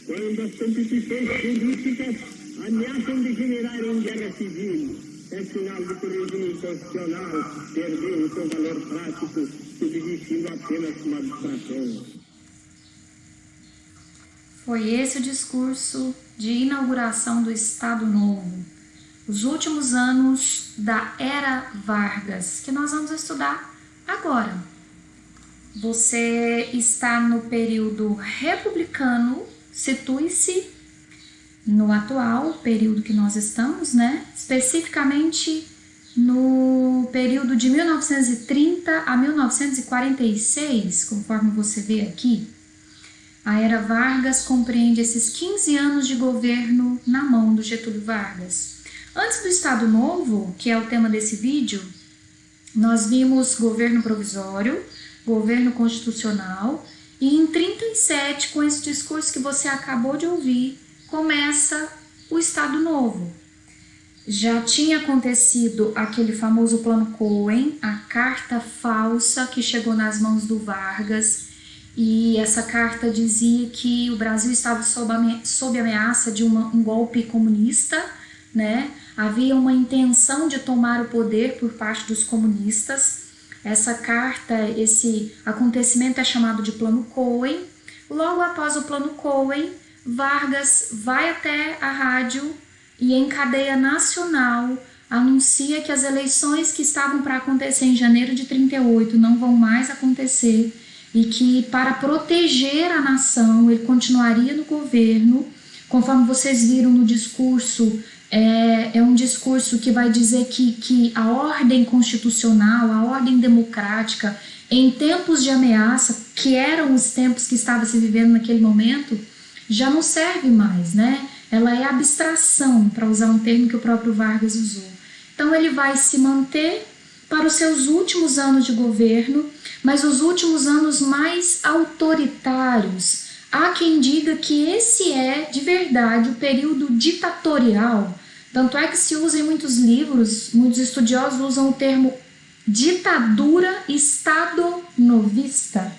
Quando as competições políticas ameaçam degenerar em guerra civil, é sinal de que o regime constitucional perdeu o seu valor prático, subsistindo apenas uma distração. Foi esse o discurso de inauguração do Estado Novo, os últimos anos da Era Vargas, que nós vamos estudar agora. Você está no período republicano, situe-se no atual período que nós estamos, né? Especificamente no período de 1930 a 1946, conforme você vê aqui. A Era Vargas compreende esses 15 anos de governo na mão do Getúlio Vargas. Antes do Estado Novo, que é o tema desse vídeo, nós vimos governo provisório, governo constitucional, e em 37, com esse discurso que você acabou de ouvir, começa o Estado Novo. Já tinha acontecido aquele famoso Plano Cohen, a carta falsa que chegou nas mãos do Vargas, e essa carta dizia que o Brasil estava sob ameaça de um golpe comunista, né? Havia uma intenção de tomar o poder por parte dos comunistas. Essa carta, esse acontecimento é chamado de Plano Cohen. Logo após o Plano Cohen, Vargas vai até a rádio e em cadeia nacional anuncia que as eleições que estavam para acontecer em janeiro de 38 não vão mais acontecer e que para proteger a nação ele continuaria no governo. Conforme vocês viram no discurso, é um discurso que vai dizer que a ordem constitucional, a ordem democrática, em tempos de ameaça, que eram os tempos que estava se vivendo naquele momento, já não serve mais, né? Ela é abstração, para usar um termo que o próprio Vargas usou. Então ele vai se manter para os seus últimos anos de governo, mas os últimos anos mais autoritários. Há quem diga que esse é, de verdade, o período ditatorial. Tanto é que se usa em muitos livros, muitos estudiosos usam o termo ditadura estado-novista.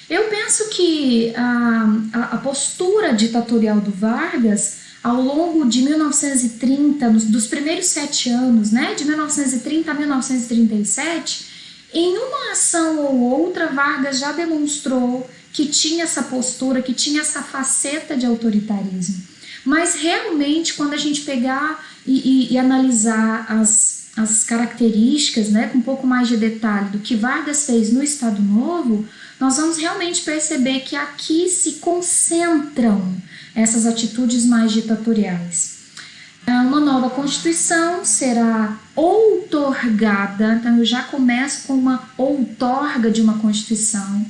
Eu penso que a postura ditatorial do Vargas, ao longo de 1930, dos primeiros 7 anos, né, de 1930 a 1937, em uma ação ou outra, Vargas já demonstrou que tinha essa postura, que tinha essa faceta de autoritarismo. Mas realmente, quando a gente pegar e analisar as características, né, com um pouco mais de detalhe do que Vargas fez no Estado Novo, nós vamos realmente perceber que aqui se concentram essas atitudes mais ditatoriais. Uma nova Constituição será outorgada, então eu já começo com uma outorga de uma Constituição.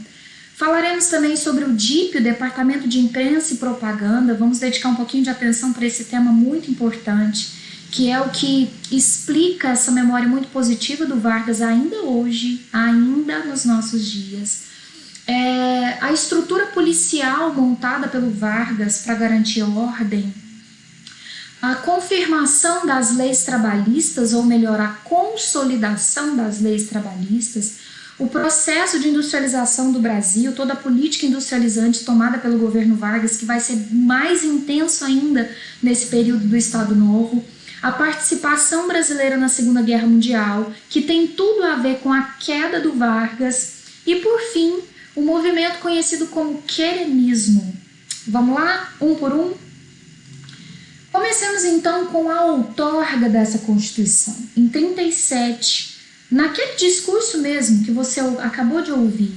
Falaremos também sobre o DIP, o Departamento de Imprensa e Propaganda. Vamos dedicar um pouquinho de atenção para esse tema muito importante, que é o que explica essa memória muito positiva do Vargas ainda hoje, ainda nos nossos dias. A estrutura policial montada pelo Vargas para garantir ordem, a confirmação das leis trabalhistas, ou melhor, a consolidação das leis trabalhistas, o processo de industrialização do Brasil, toda a política industrializante tomada pelo governo Vargas, que vai ser mais intenso ainda nesse período do Estado Novo, a participação brasileira na Segunda Guerra Mundial, que tem tudo a ver com a queda do Vargas, e por fim, o movimento conhecido como queremismo. Vamos lá? Um por um? Comecemos então com a outorga dessa Constituição. Em 37, naquele discurso mesmo que você acabou de ouvir,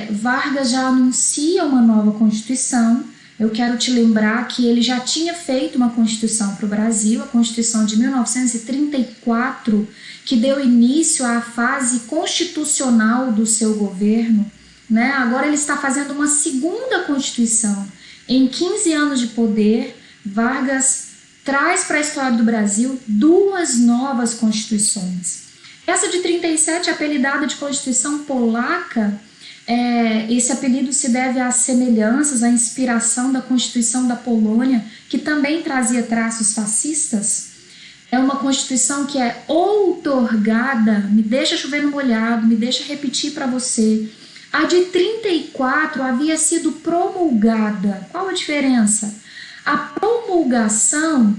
Vargas já anuncia uma nova Constituição. Eu quero te lembrar que ele já tinha feito uma Constituição para o Brasil, a Constituição de 1934, que deu início à fase constitucional do seu governo, né? Agora ele está fazendo uma segunda Constituição. Em 15 anos de poder, Vargas traz para a história do Brasil 2 novas Constituições. Essa de 37, apelidada de Constituição Polaca, esse apelido se deve às semelhanças, à inspiração da Constituição da Polônia, que também trazia traços fascistas. É uma Constituição que é outorgada, me deixa chover no molhado, me deixa repetir para você, A de 34 havia sido promulgada. Qual a diferença? A promulgação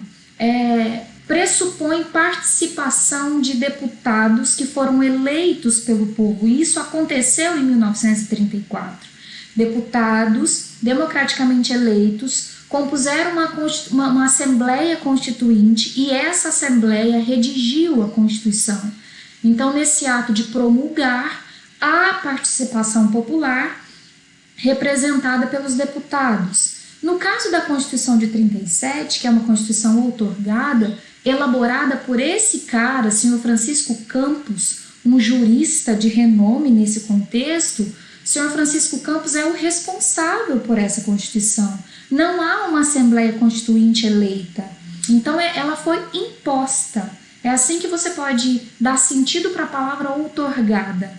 pressupõe participação de deputados que foram eleitos pelo povo. E isso aconteceu em 1934. Deputados democraticamente eleitos compuseram uma Assembleia Constituinte e essa Assembleia redigiu a Constituição. Então, nesse ato de promulgar, há participação popular representada pelos deputados. No caso da Constituição de 37, que é uma Constituição outorgada, elaborada por esse cara, senhor Francisco Campos, um jurista de renome nesse contexto, o senhor Francisco Campos é o responsável por essa Constituição. Não há uma Assembleia Constituinte eleita. Então, ela foi imposta. É assim que você pode dar sentido para a palavra outorgada.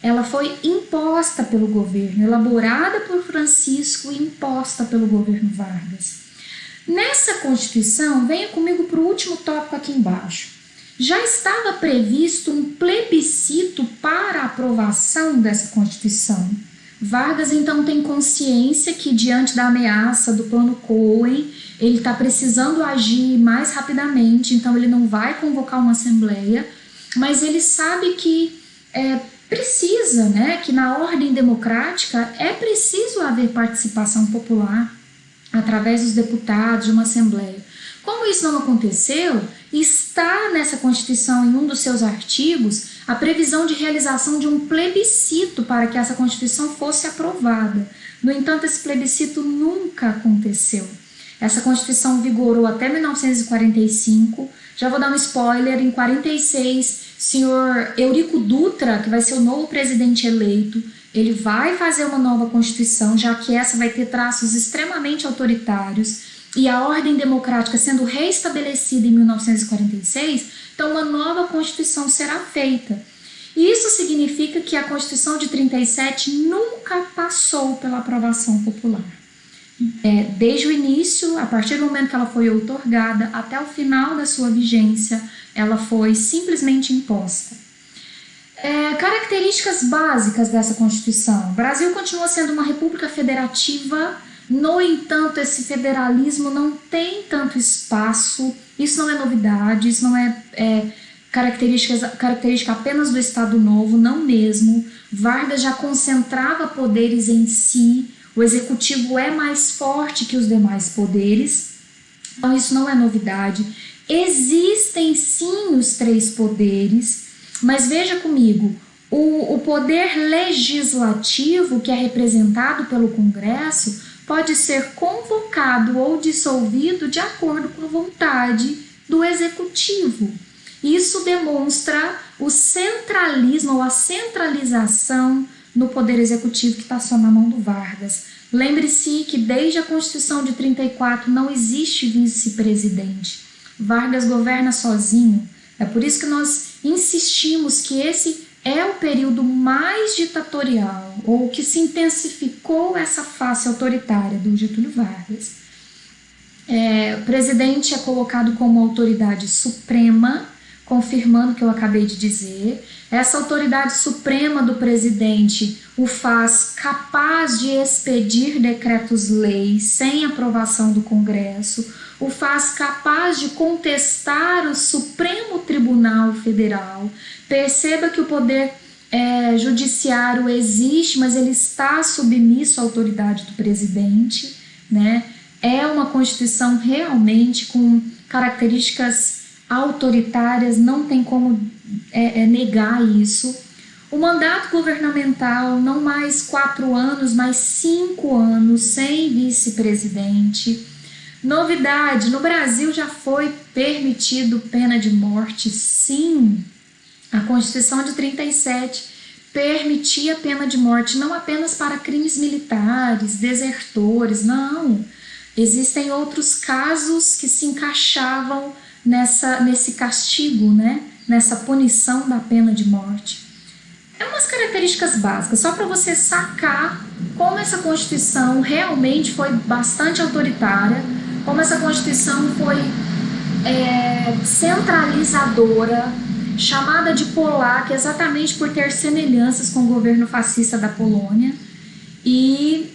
Ela foi imposta pelo governo, elaborada por Francisco e imposta pelo governo Vargas. Nessa Constituição, venha comigo para o último tópico aqui embaixo. Já estava previsto um plebiscito para a aprovação dessa Constituição. Vargas, então, tem consciência que, diante da ameaça do plano Cohen, ele está precisando agir mais rapidamente, então ele não vai convocar uma assembleia, mas ele sabe que precisa, né, que na ordem democrática é preciso haver participação popular através dos deputados de uma assembleia. Como isso não aconteceu, está nessa Constituição, em um dos seus artigos, a previsão de realização de um plebiscito para que essa Constituição fosse aprovada. No entanto, esse plebiscito nunca aconteceu. Essa Constituição vigorou até 1945. Já vou dar um spoiler, em 46, senhor Eurico Dutra, que vai ser o novo presidente eleito, ele vai fazer uma nova Constituição, já que essa vai ter traços extremamente autoritários, e a ordem democrática sendo reestabelecida em 1946, então uma nova Constituição será feita. E isso significa que a Constituição de 37 nunca passou pela aprovação popular. Desde o início, a partir do momento que ela foi outorgada, até o final da sua vigência, ela foi simplesmente imposta. Características básicas dessa Constituição. O Brasil continua sendo uma república federativa. No entanto, esse federalismo não tem tanto espaço, isso não é novidade, isso não é característica apenas do Estado Novo, não mesmo. Vargas já concentrava poderes em si, o executivo é mais forte que os demais poderes, então isso não é novidade. Existem sim os três poderes, mas veja comigo, o poder legislativo, que é representado pelo Congresso, pode ser convocado ou dissolvido de acordo com a vontade do executivo. Isso demonstra o centralismo ou a centralização no poder executivo que está só na mão do Vargas. Lembre-se que desde a Constituição de 34 não existe vice-presidente. Vargas governa sozinho. É por isso que nós insistimos que esse é o período mais ditatorial, ou que se intensificou essa face autoritária do Getúlio Vargas. O presidente é colocado como autoridade suprema, confirmando o que eu acabei de dizer. Essa autoridade suprema do presidente o faz capaz de expedir decretos-leis sem aprovação do Congresso, o faz capaz de contestar o Supremo Tribunal Federal. Perceba que o poder judiciário existe, mas ele está submisso à autoridade do presidente, né? É uma Constituição realmente com características autoritárias, não tem como negar isso. O mandato governamental, não mais 4 anos, mas 5 anos, sem vice-presidente. Novidade, no Brasil já foi permitido pena de morte, sim. A Constituição de 37 permitia pena de morte não apenas para crimes militares, desertores, não. Existem outros casos que se encaixavam nesse castigo, né? Nessa punição da pena de morte. Umas características básicas, só para você sacar como essa Constituição realmente foi bastante autoritária, como essa Constituição foi centralizadora. chamada de polaca exatamente por ter semelhanças com o governo fascista da Polônia. E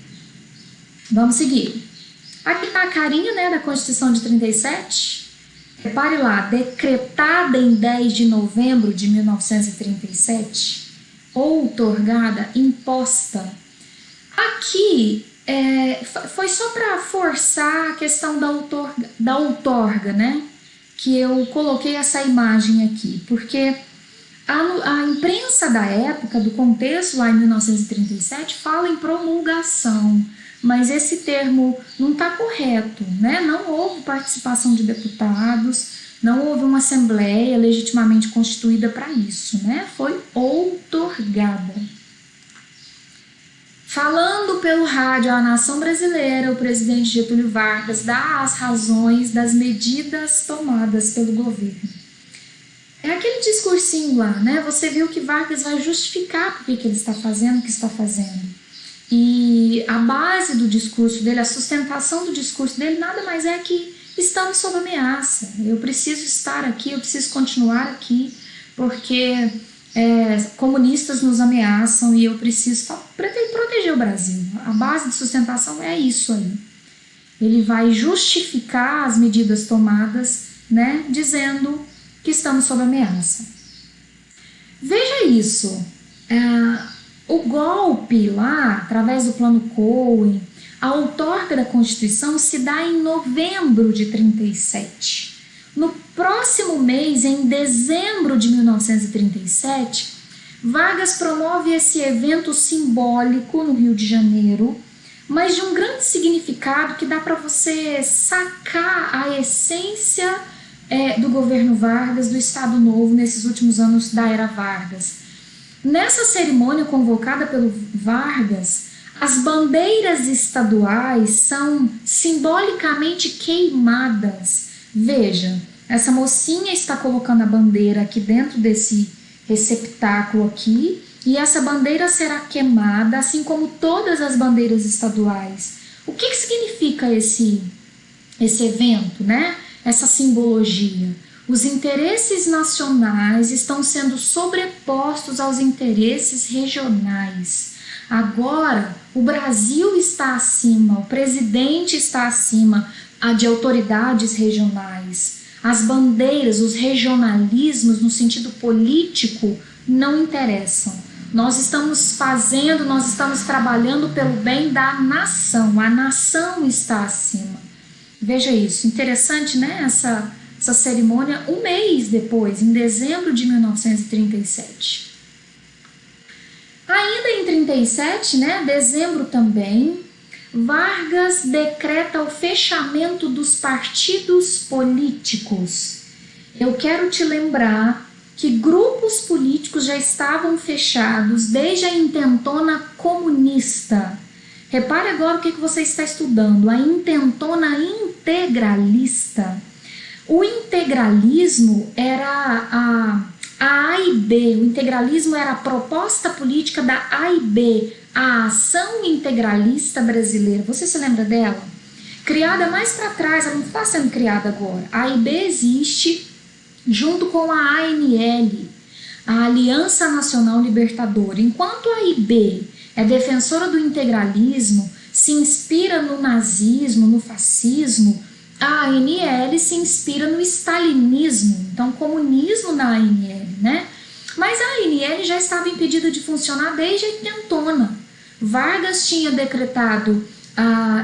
vamos seguir. Aqui está a carinha, né, da Constituição de 37. Repare lá, decretada em 10 de novembro de 1937, outorgada, imposta. Aqui foi só para forçar a questão da outorga, né? Que eu coloquei essa imagem aqui, porque a imprensa da época, do contexto lá em 1937, fala em promulgação, mas esse termo não está correto, né? Não houve participação de deputados, não houve uma assembleia legitimamente constituída para isso, né? Foi outorgada. Falando pelo rádio à nação brasileira, o presidente Getúlio Vargas dá as razões das medidas tomadas pelo governo. É aquele discursinho lá, né? Você viu que Vargas vai justificar por que ele está fazendo o que está fazendo. E a base do discurso dele, a sustentação do discurso dele, nada mais é que estamos sob ameaça. Eu preciso estar aqui, eu preciso continuar aqui, porque comunistas nos ameaçam e eu preciso proteger o Brasil. A base de sustentação é isso aí. Ele vai justificar as medidas tomadas, né, dizendo que estamos sob ameaça. Veja isso. O golpe lá, através do plano Cohen, a outorga da Constituição se dá em novembro de 1937. No próximo mês, em dezembro de 1937, Vargas promove esse evento simbólico no Rio de Janeiro, mas de um grande significado que dá para você sacar a essência do governo Vargas, do Estado Novo, nesses últimos anos da era Vargas. Nessa cerimônia convocada pelo Vargas, as bandeiras estaduais são simbolicamente queimadas. Veja, essa mocinha está colocando a bandeira aqui dentro desse receptáculo aqui, e essa bandeira será queimada, assim como todas as bandeiras estaduais. O que significa esse evento, né? Essa simbologia? Os interesses nacionais estão sendo sobrepostos aos interesses regionais. Agora, o Brasil está acima, o presidente está acima de autoridades regionais. As bandeiras, os regionalismos no sentido político não interessam. Nós estamos trabalhando pelo bem da nação. A nação está acima. Veja isso, interessante, né? Essa cerimônia um mês depois, em dezembro de 1937. Ainda em 1937, né, dezembro também, Vargas decreta o fechamento dos partidos políticos. Eu quero te lembrar que grupos políticos já estavam fechados desde a intentona comunista. Repare agora o que você está estudando, a intentona integralista. O integralismo era a A e B, o integralismo era a proposta política da A e B, a Ação Integralista Brasileira. Você se lembra dela? Criada mais para trás, ela não está sendo criada agora. A A e B existe junto com a ANL, a Aliança Nacional Libertadora. Enquanto a A e B é defensora do integralismo, se inspira no nazismo, no fascismo, a ANL se inspira no stalinismo, então comunismo na ANL, né? Mas a ANL já estava impedida de funcionar desde a intentona. Vargas tinha decretado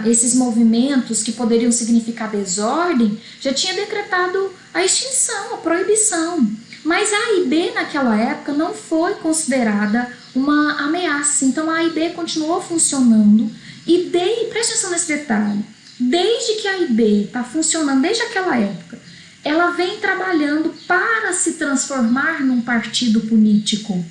esses movimentos que poderiam significar desordem, já tinha decretado a extinção, a proibição. Mas a A e B naquela época não foi considerada uma ameaça, então a A e B continuou funcionando e preste atenção nesse detalhe. Desde que a A e B está funcionando, desde aquela época, ela vem trabalhando para se transformar num partido político.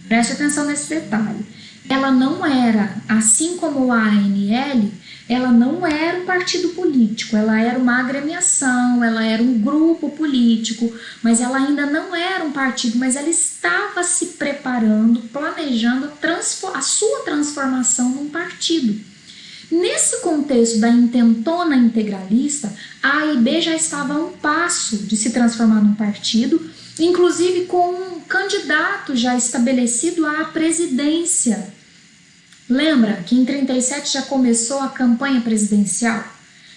Preste atenção nesse detalhe. Ela não era, assim como a ANL, ela não era um partido político, ela era uma agremiação, ela era um grupo político, mas ela ainda não era um partido, mas ela estava se preparando, planejando a sua transformação num partido. Nesse contexto da intentona integralista, a A e B já estava a um passo de se transformar num partido inclusive com um candidato já estabelecido à presidência. Lembra que em 37 já começou a campanha presidencial?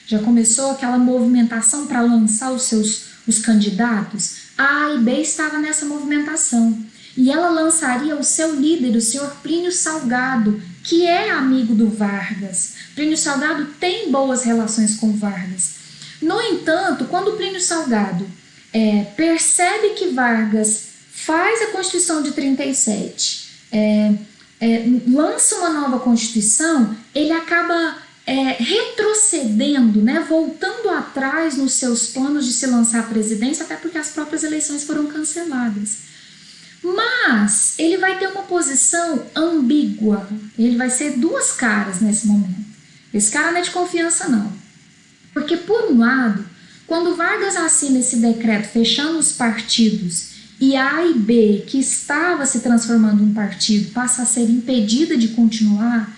Já começou aquela movimentação para lançar os candidatos? A A e B estava nessa movimentação. E ela lançaria o seu líder, o senhor Plínio Salgado, que é amigo do Vargas. Plínio Salgado tem boas relações com Vargas. No entanto, quando Plínio Salgado percebe que Vargas faz a Constituição de 37, lança uma nova Constituição, ele acaba retrocedendo, né, voltando atrás nos seus planos de se lançar à presidência, até porque as próprias eleições foram canceladas. Mas ele vai ter uma posição ambígua, ele vai ser duas caras nesse momento. Esse cara não é de confiança não, porque por um lado, quando Vargas assina esse decreto fechando os partidos e A e B, que estava se transformando em um partido, passa a ser impedida de continuar,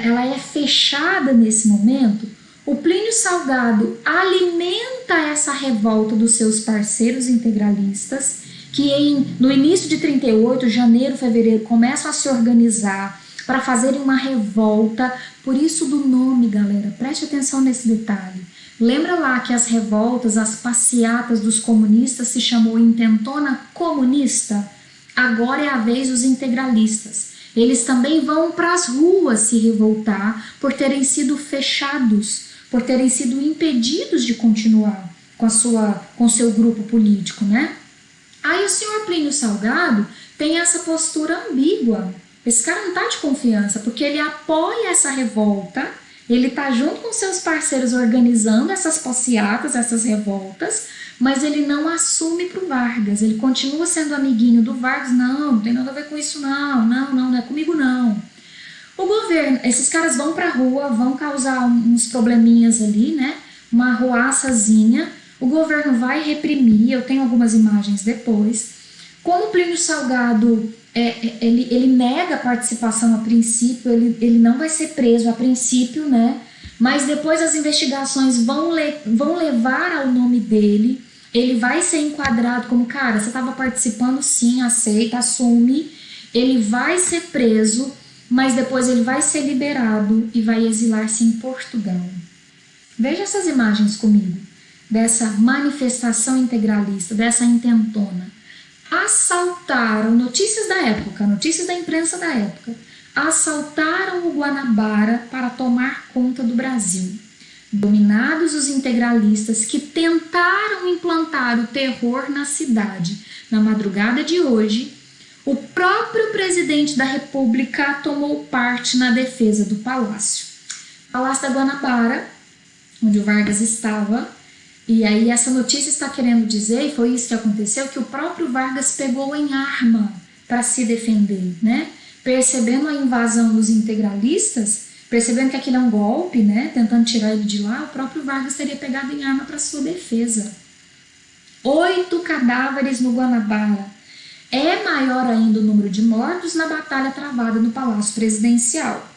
ela é fechada nesse momento, o Plínio Salgado alimenta essa revolta dos seus parceiros integralistas, que no início de 38, janeiro, fevereiro, começam a se organizar para fazerem uma revolta. Por isso do nome, galera, preste atenção nesse detalhe. Lembra lá que as revoltas, as passeatas dos comunistas se chamou Intentona Comunista? Agora é a vez dos integralistas. Eles também vão para as ruas se revoltar por terem sido fechados, por terem sido impedidos de continuar com seu grupo político, né? Aí o senhor Plínio Salgado tem essa postura ambígua. Esse cara não está de confiança, porque ele apoia essa revolta, ele está junto com seus parceiros organizando essas passeatas, essas revoltas, mas ele não assume para o Vargas, ele continua sendo amiguinho do Vargas. Não tem nada a ver com isso não é comigo não. O governo, esses caras vão para a rua, vão causar uns probleminhas ali, né? Uma arruaçazinha. O governo vai reprimir, eu tenho algumas imagens depois. Como Plínio Salgado, ele nega a participação a princípio, ele não vai ser preso a princípio, né? Mas depois as investigações vão levar ao nome dele, ele vai ser enquadrado como, cara, você estava participando sim, aceita, assume, ele vai ser preso, mas depois ele vai ser liberado e vai exilar-se em Portugal. Veja essas imagens comigo, dessa manifestação integralista, dessa intentona. Assaltaram, notícias da época, notícias da imprensa da época, assaltaram o Guanabara para tomar conta do Brasil. Dominados os integralistas que tentaram implantar o terror na cidade. Na madrugada de hoje, o próprio presidente da República tomou parte na defesa do palácio. Palácio da Guanabara, onde o Vargas estava. E aí essa notícia está querendo dizer, e foi isso que aconteceu, que o próprio Vargas pegou em arma para se defender, né? Percebendo a invasão dos integralistas, percebendo que aquilo é um golpe, né? Tentando tirar ele de lá, o próprio Vargas teria pegado em arma para sua defesa. 8 cadáveres no Guanabara. É maior ainda o número de mortos na batalha travada no Palácio Presidencial.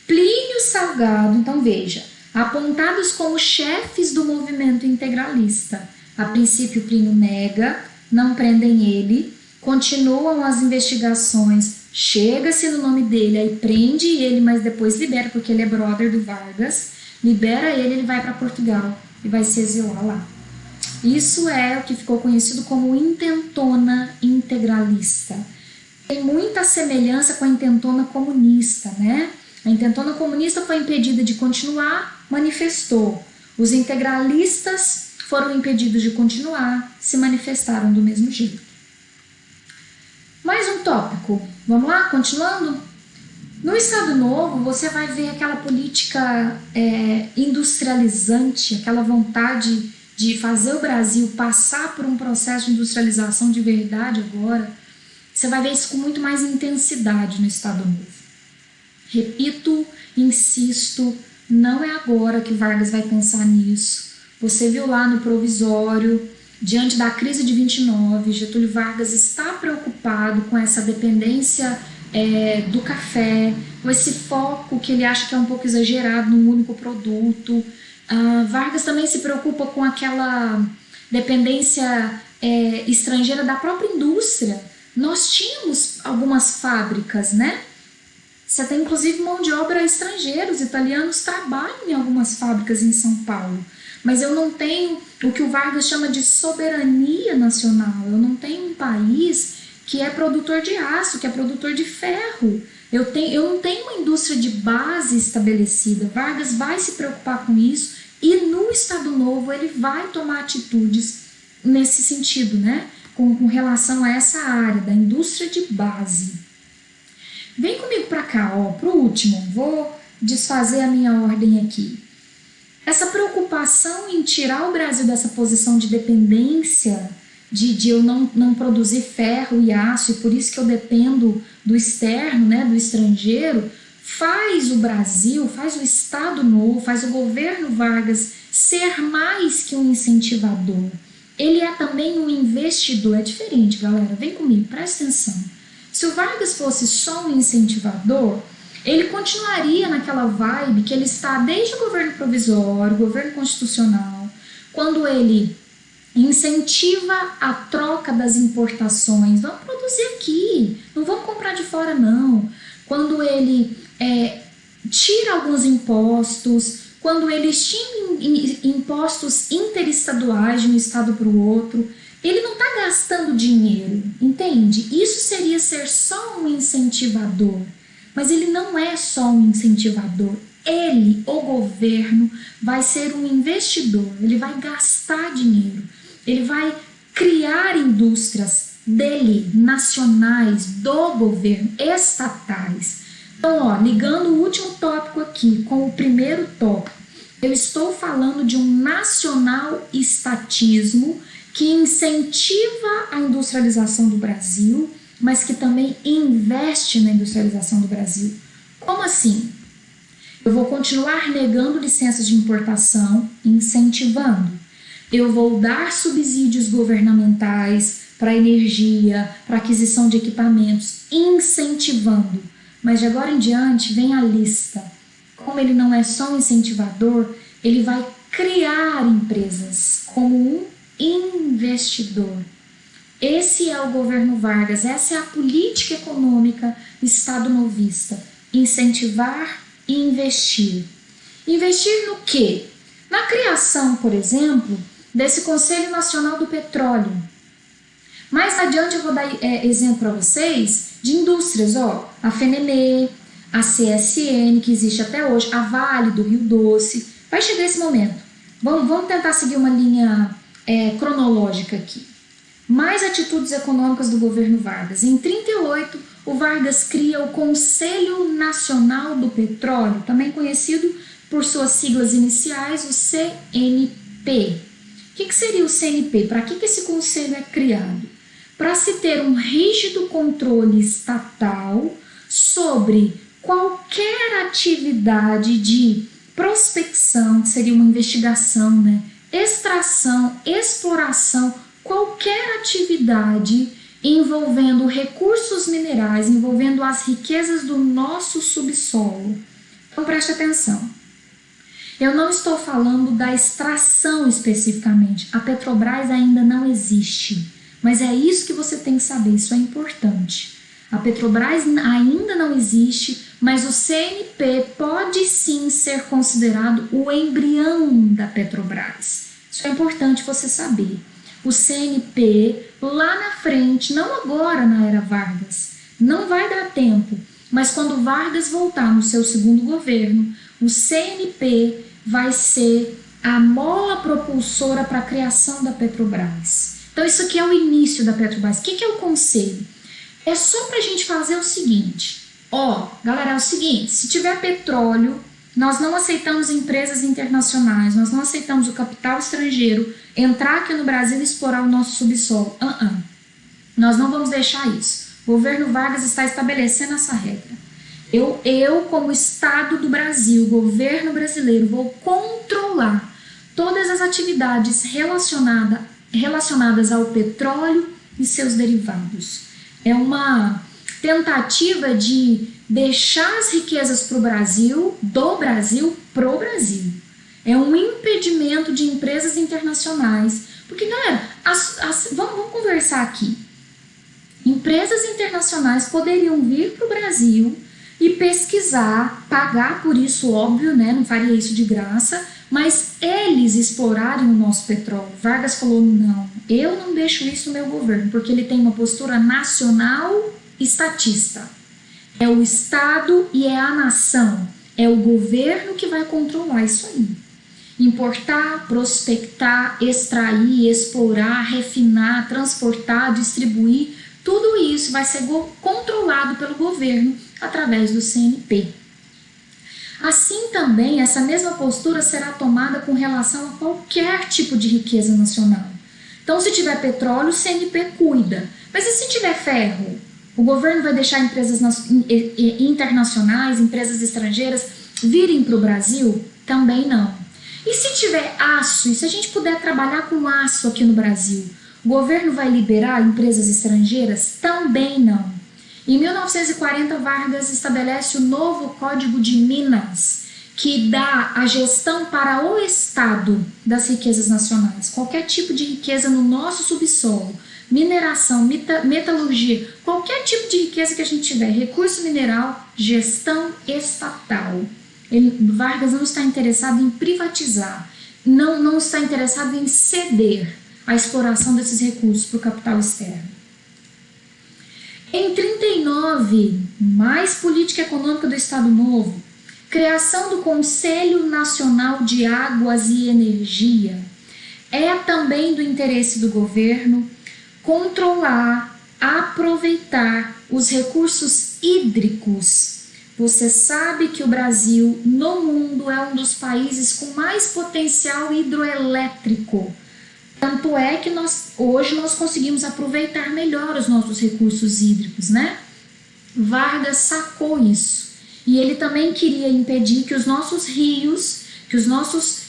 Plínio Salgado, então veja, apontados como chefes do movimento integralista. A princípio, Plínio nega, não prendem ele, continuam as investigações, chega-se no nome dele, aí prende ele, mas depois libera, porque ele é brother do Vargas, libera ele vai para Portugal e vai se exilar lá. Isso é o que ficou conhecido como intentona integralista. Tem muita semelhança com a intentona comunista, né? A intentona comunista foi impedida de continuar, manifestou. Os integralistas foram impedidos de continuar, se manifestaram do mesmo jeito. Mais um tópico. Vamos lá, continuando? No Estado Novo, você vai ver aquela política industrializante, aquela vontade de fazer o Brasil passar por um processo de industrialização de verdade agora. Você vai ver isso com muito mais intensidade no Estado Novo. Repito, insisto, não é agora que Vargas vai pensar nisso. Você viu lá no provisório, diante da crise de 29, Getúlio Vargas está preocupado com essa dependência do café, com esse foco que ele acha que é um pouco exagerado num único produto. Vargas também se preocupa com aquela dependência estrangeira da própria indústria. Nós tínhamos algumas fábricas, né? Você tem inclusive mão de obra estrangeira, os italianos trabalham em algumas fábricas em São Paulo, mas eu não tenho o que o Vargas chama de soberania nacional, eu não tenho um país que é produtor de aço, que é produtor de ferro, eu não tenho uma indústria de base estabelecida. Vargas vai se preocupar com isso e no Estado Novo ele vai tomar atitudes nesse sentido, né? Com relação a essa área da indústria de base. Vem comigo para cá, ó, pro último. Vou desfazer a minha ordem aqui. Essa preocupação em tirar o Brasil dessa posição de dependência, de eu não produzir ferro e aço, e por isso que eu dependo do externo, né, do estrangeiro, faz o Brasil, faz o Estado Novo, faz o governo Vargas ser mais que um incentivador. Ele é também um investidor. É diferente, galera. Vem comigo, presta atenção. Se o Vargas fosse só um incentivador, ele continuaria naquela vibe que ele está desde o governo provisório, governo constitucional, quando ele incentiva a troca das importações. Vamos produzir aqui, não vamos comprar de fora não. Quando ele tira alguns impostos, quando ele extingue impostos interestaduais de um estado para o outro, ele não está gastando dinheiro, entende? Isso seria ser só um incentivador, mas ele não é só um incentivador. Ele, o governo, vai ser um investidor, ele vai gastar dinheiro, ele vai criar indústrias dele, nacionais, do governo, estatais. Então, ó, ligando o último tópico aqui com o primeiro tópico, eu estou falando de um nacional-estatismo que incentiva a industrialização do Brasil, mas que também investe na industrialização do Brasil. Como assim? Eu vou continuar negando licenças de importação, incentivando. Eu vou dar subsídios governamentais para energia, para aquisição de equipamentos, incentivando. Mas de agora em diante vem a lista. Como ele não é só um incentivador, ele vai criar empresas como um investidor. Esse é o governo Vargas, essa é a política econômica estado-novista. Incentivar e investir. Investir no quê? Na criação, por exemplo, desse Conselho Nacional do Petróleo. Mais adiante eu vou dar exemplo para vocês de indústrias, ó, a FENEME, a CSN, que existe até hoje, a Vale do Rio Doce. Vai chegar esse momento. Vamos tentar seguir uma linha cronológica aqui. Mais atitudes econômicas do governo Vargas. Em 1938, o Vargas cria o Conselho Nacional do Petróleo, também conhecido por suas siglas iniciais, o CNP. O que seria o CNP? Para que esse conselho é criado? Para se ter um rígido controle estatal sobre qualquer atividade de prospecção, que seria uma investigação, né? Extração, exploração, qualquer atividade envolvendo recursos minerais, envolvendo as riquezas do nosso subsolo. Então preste atenção. Eu não estou falando da extração especificamente. A Petrobras ainda não existe. Mas é isso que você tem que saber, isso é importante. A Petrobras ainda não existe, mas o CNP pode sim ser considerado o embrião da Petrobras. Isso é importante você saber. O CNP, lá na frente, não agora na era Vargas, não vai dar tempo, mas quando Vargas voltar no seu segundo governo, o CNP vai ser a mola propulsora para a criação da Petrobras. Então isso aqui é o início da Petrobras. O que é o conselho? É só para a gente fazer o seguinte, ó, galera, é o seguinte, se tiver petróleo, nós não aceitamos empresas internacionais, nós não aceitamos o capital estrangeiro entrar aqui no Brasil e explorar o nosso subsolo. Nós não vamos deixar isso. O governo Vargas está estabelecendo essa regra. Eu como Estado do Brasil, governo brasileiro, vou controlar todas as atividades relacionadas ao petróleo e seus derivados. É uma tentativa de deixar as riquezas para o Brasil, do Brasil, pro Brasil. É um impedimento de empresas internacionais Porque, galera, vamos conversar aqui. Empresas internacionais poderiam vir para o Brasil e pesquisar, pagar por isso, óbvio, né? Não faria isso de graça, mas eles explorarem o nosso petróleo. Vargas falou, não, eu não deixo isso no meu governo, porque ele tem uma postura nacional estatista. É o Estado e é a nação, é o governo que vai controlar isso aí. Importar, prospectar, extrair, explorar, refinar, transportar, distribuir, tudo isso vai ser controlado pelo governo através do CNP. Assim também, essa mesma postura será tomada com relação a qualquer tipo de riqueza nacional. Então, se tiver petróleo, o CNP cuida. Mas e se tiver ferro? O governo vai deixar empresas internacionais, empresas estrangeiras virem para o Brasil? Também não. E se tiver aço, e se a gente puder trabalhar com aço aqui no Brasil, o governo vai liberar empresas estrangeiras? Também não. Em 1940, Vargas estabelece o novo Código de Minas, que dá a gestão para o Estado das riquezas nacionais. Qualquer tipo de riqueza no nosso subsolo, mineração, metalurgia, qualquer tipo de riqueza que a gente tiver, recurso mineral, gestão estatal. Vargas não está interessado em privatizar, não está interessado em ceder a exploração desses recursos para o capital externo. Em 39, mais política econômica do Estado Novo, criação do Conselho Nacional de Águas e Energia. É também do interesse do governo controlar, aproveitar os recursos hídricos. Você sabe que o Brasil, no mundo, é um dos países com mais potencial hidroelétrico. Tanto é que hoje nós conseguimos aproveitar melhor os nossos recursos hídricos, né? Vargas sacou isso. E ele também queria impedir que os nossos rios,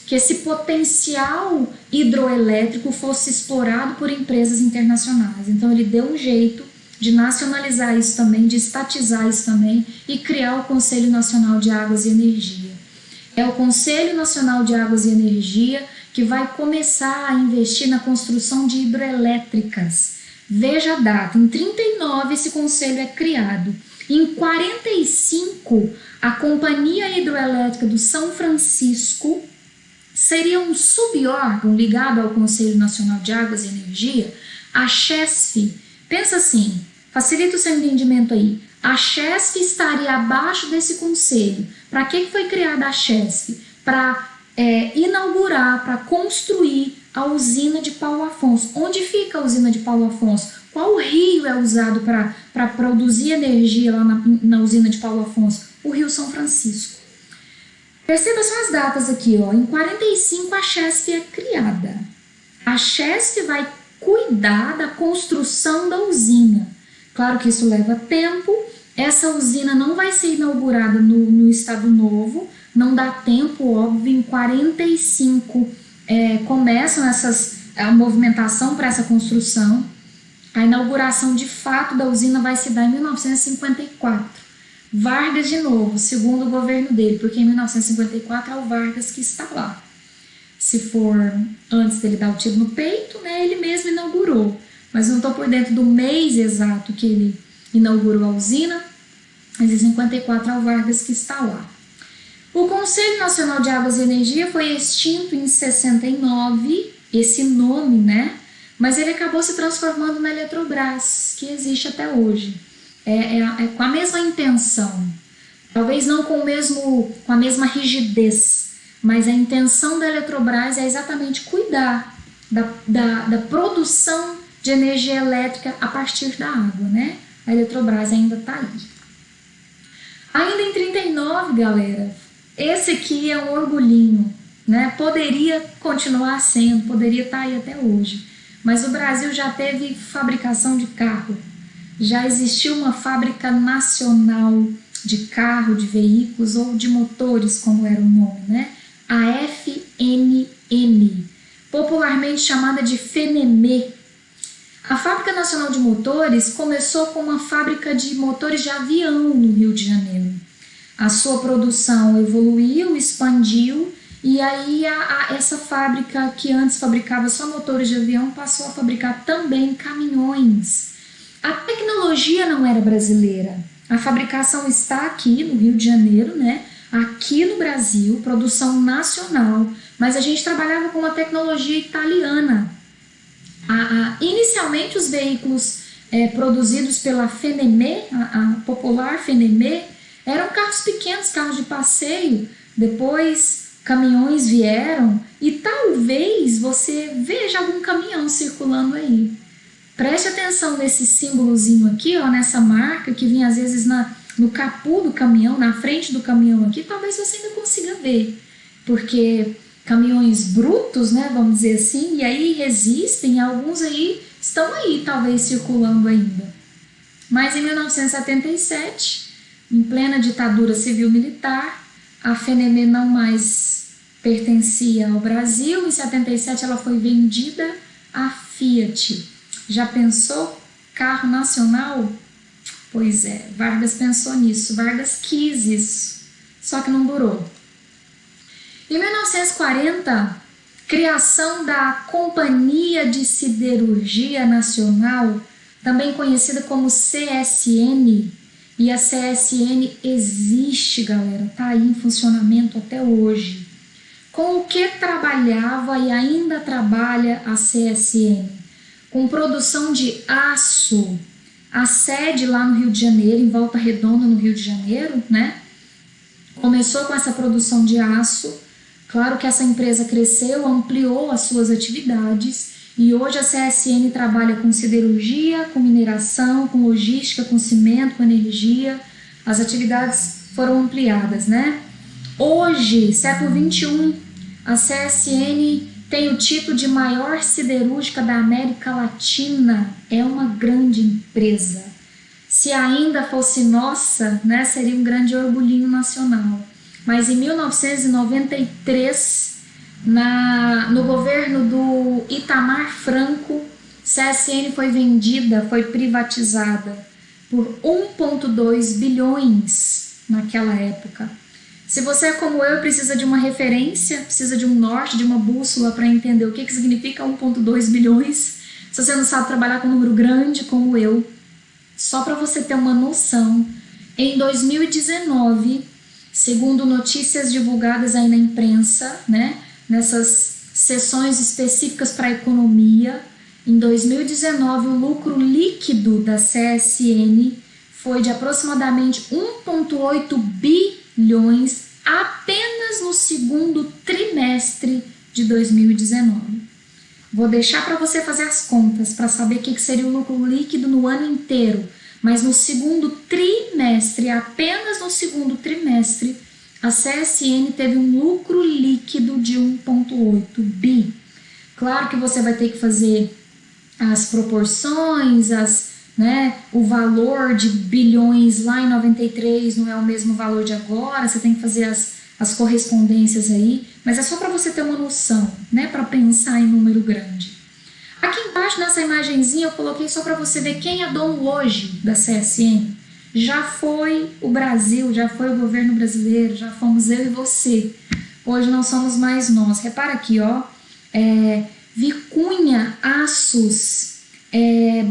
que esse potencial hidroelétrico fosse explorado por empresas internacionais. Então ele deu um jeito de nacionalizar isso também, de estatizar isso também e criar o Conselho Nacional de Águas e Energia. É o Conselho Nacional de Águas e Energia que vai começar a investir na construção de hidrelétricas. Veja a data, em 39 esse conselho é criado. Em 45, a Companhia Hidroelétrica do São Francisco seria um subórgão ligado ao Conselho Nacional de Águas e Energia, a CHESF. Pensa assim, facilita o seu entendimento aí. A CHESF estaria abaixo desse conselho. Para que foi criada a CHESF? Para inaugurar, para construir a usina de Paulo Afonso. Onde fica a usina de Paulo Afonso? Qual rio é usado para produzir energia lá na usina de Paulo Afonso? O Rio São Francisco. Perceba só as datas aqui, ó. Em 45 a CHESF é criada. A CHESF vai cuidar da construção da usina. Claro que isso leva tempo. Essa usina não vai ser inaugurada no Estado Novo, não dá tempo, óbvio. Em 45 começam a movimentação para essa construção. A inauguração de fato da usina vai se dar em 1954. Vargas de novo, segundo o governo dele, porque em 1954 é o Vargas que está lá. Se for antes dele dar o tiro no peito, né, ele mesmo inaugurou. Mas não estou por dentro do mês exato que ele inaugurou a usina, mas em 54 é o Vargas que está lá. O Conselho Nacional de Águas e Energia foi extinto em 69, esse nome, né? Mas ele acabou se transformando na Eletrobras, que existe até hoje. É com a mesma intenção, talvez não com a mesma rigidez, mas a intenção da Eletrobras é exatamente cuidar da produção de energia elétrica a partir da água, né? A Eletrobras ainda está aí. Ainda em 39, galera, esse aqui é um orgulhinho, né? Poderia continuar sendo, poderia estar aí até hoje, mas o Brasil já teve fabricação de carro, já existiu uma fábrica nacional de carro, de veículos ou de motores, como era o nome, né? A FNM, popularmente chamada de FENEME. A Fábrica Nacional de Motores começou com uma fábrica de motores de avião no Rio de Janeiro. A sua produção evoluiu, expandiu E aí essa fábrica que antes fabricava só motores de avião passou a fabricar também caminhões. A tecnologia não era brasileira. A fabricação está aqui no Rio de Janeiro, né? Aqui no Brasil, produção nacional, mas a gente trabalhava com uma tecnologia italiana. Inicialmente os veículos produzidos pela Fenemé, a popular Fenemé, eram carros pequenos, carros de passeio. Depois caminhões vieram e talvez você veja algum caminhão circulando aí. Preste atenção nesse símbolozinho aqui, ó, nessa marca que vinha às vezes no capô do caminhão, na frente do caminhão aqui, talvez você ainda consiga ver, porque caminhões brutos, né, vamos dizer assim, e aí resistem, alguns aí estão aí, talvez circulando ainda. Mas em 1977, em plena ditadura civil-militar, a Fenemé não mais pertencia ao Brasil. Em 77 ela foi vendida à Fiat. Já pensou? Carro nacional? Pois é, Vargas pensou nisso, Vargas quis isso, só que não durou. Em 1940, criação da Companhia de Siderurgia Nacional, também conhecida como CSN, e a CSN existe, galera, tá aí em funcionamento até hoje. Com o que trabalhava e ainda trabalha a CSN? Com produção de aço. A sede lá no Rio de Janeiro, em Volta Redonda, no Rio de Janeiro, né? Começou com essa produção de aço. Claro que essa empresa cresceu, ampliou as suas atividades e hoje a CSN trabalha com siderurgia, com mineração, com logística, com cimento, com energia. As atividades foram ampliadas, né? Hoje, século XXI, a CSN tem o título de maior siderúrgica da América Latina. É uma grande empresa. Se ainda fosse nossa, né, seria um grande orgulhinho nacional. Mas em 1993, no governo do Itamar Franco, CSN foi vendida, foi privatizada por 1,2 bilhões naquela época. Se você é como eu, precisa de uma referência, precisa de um norte, de uma bússola para entender o que significa 1,2 bilhões. Se você não sabe trabalhar com um número grande como eu, só para você ter uma noção, em 2019, segundo notícias divulgadas aí na imprensa, né, nessas sessões específicas para a economia, em 2019 o lucro líquido da CSN foi de aproximadamente 1,8 bilhões apenas no segundo trimestre de 2019. Vou deixar para você fazer as contas para saber o que seria o lucro líquido no ano inteiro, mas no segundo trimestre, apenas no segundo trimestre, a CSN teve um lucro líquido de 1,8 bi. Claro que você vai ter que fazer as proporções, o valor de bilhões lá em 93 não é o mesmo valor de agora, você tem que fazer as correspondências aí, mas é só para você ter uma noção, né, para pensar em número grande. Aqui embaixo nessa imagenzinha eu coloquei só para você ver quem é dono hoje da CSN. Já foi o Brasil, já foi o governo brasileiro, já fomos eu e você. Hoje não somos mais nós. Repara aqui, ó, Vicunha, Aços,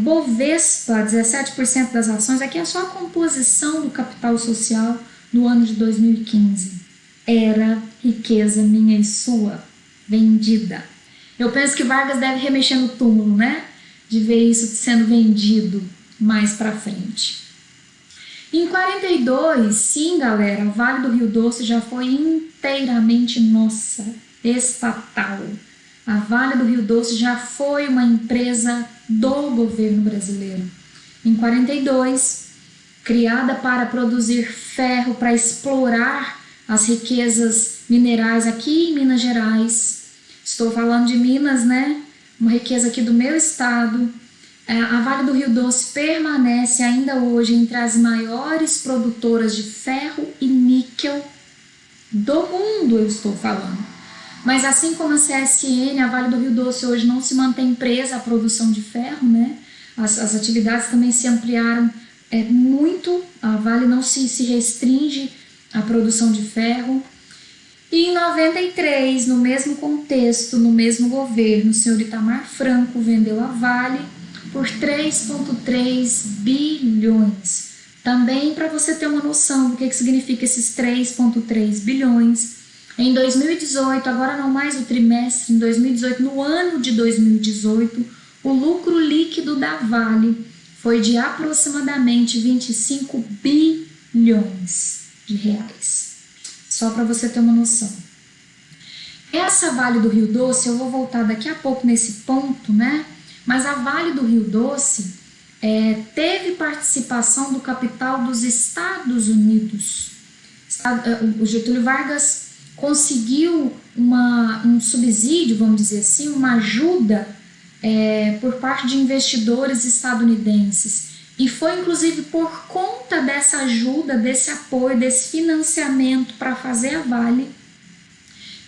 Bovespa, 17% das ações. Aqui é só a composição do capital social no ano de 2015. Era riqueza minha e sua, vendida. Eu penso que Vargas deve remexer no túmulo, né? De ver isso sendo vendido mais pra frente. Em 42, sim, galera, o Vale do Rio Doce já foi inteiramente nossa, estatal. A Vale do Rio Doce já foi uma empresa do governo brasileiro. Em 42, criada para produzir ferro, para explorar as riquezas minerais aqui em Minas Gerais. Estou falando de Minas, né? Uma riqueza aqui do meu estado. A Vale do Rio Doce permanece ainda hoje entre as maiores produtoras de ferro e níquel do mundo, eu estou falando. Mas assim como a CSN, a Vale do Rio Doce hoje não se mantém presa à produção de ferro, né? As atividades também se ampliaram muito, a Vale não se restringe à produção de ferro. E em 93, no mesmo contexto, no mesmo governo, o senhor Itamar Franco vendeu a Vale por 3,3 bilhões. Também para você ter uma noção do que significa esses 3,3 bilhões. Em 2018, agora não mais o trimestre, em 2018, no ano de 2018, o lucro líquido da Vale foi de aproximadamente 25 bilhões de reais. Só para você ter uma noção. Essa Vale do Rio Doce, eu vou voltar daqui a pouco nesse ponto, né? Mas a Vale do Rio Doce teve participação do capital dos Estados Unidos. O Getúlio Vargas conseguiu um subsídio, vamos dizer assim, uma ajuda por parte de investidores estadunidenses. E foi inclusive por conta dessa ajuda, desse apoio, desse financiamento para fazer a Vale,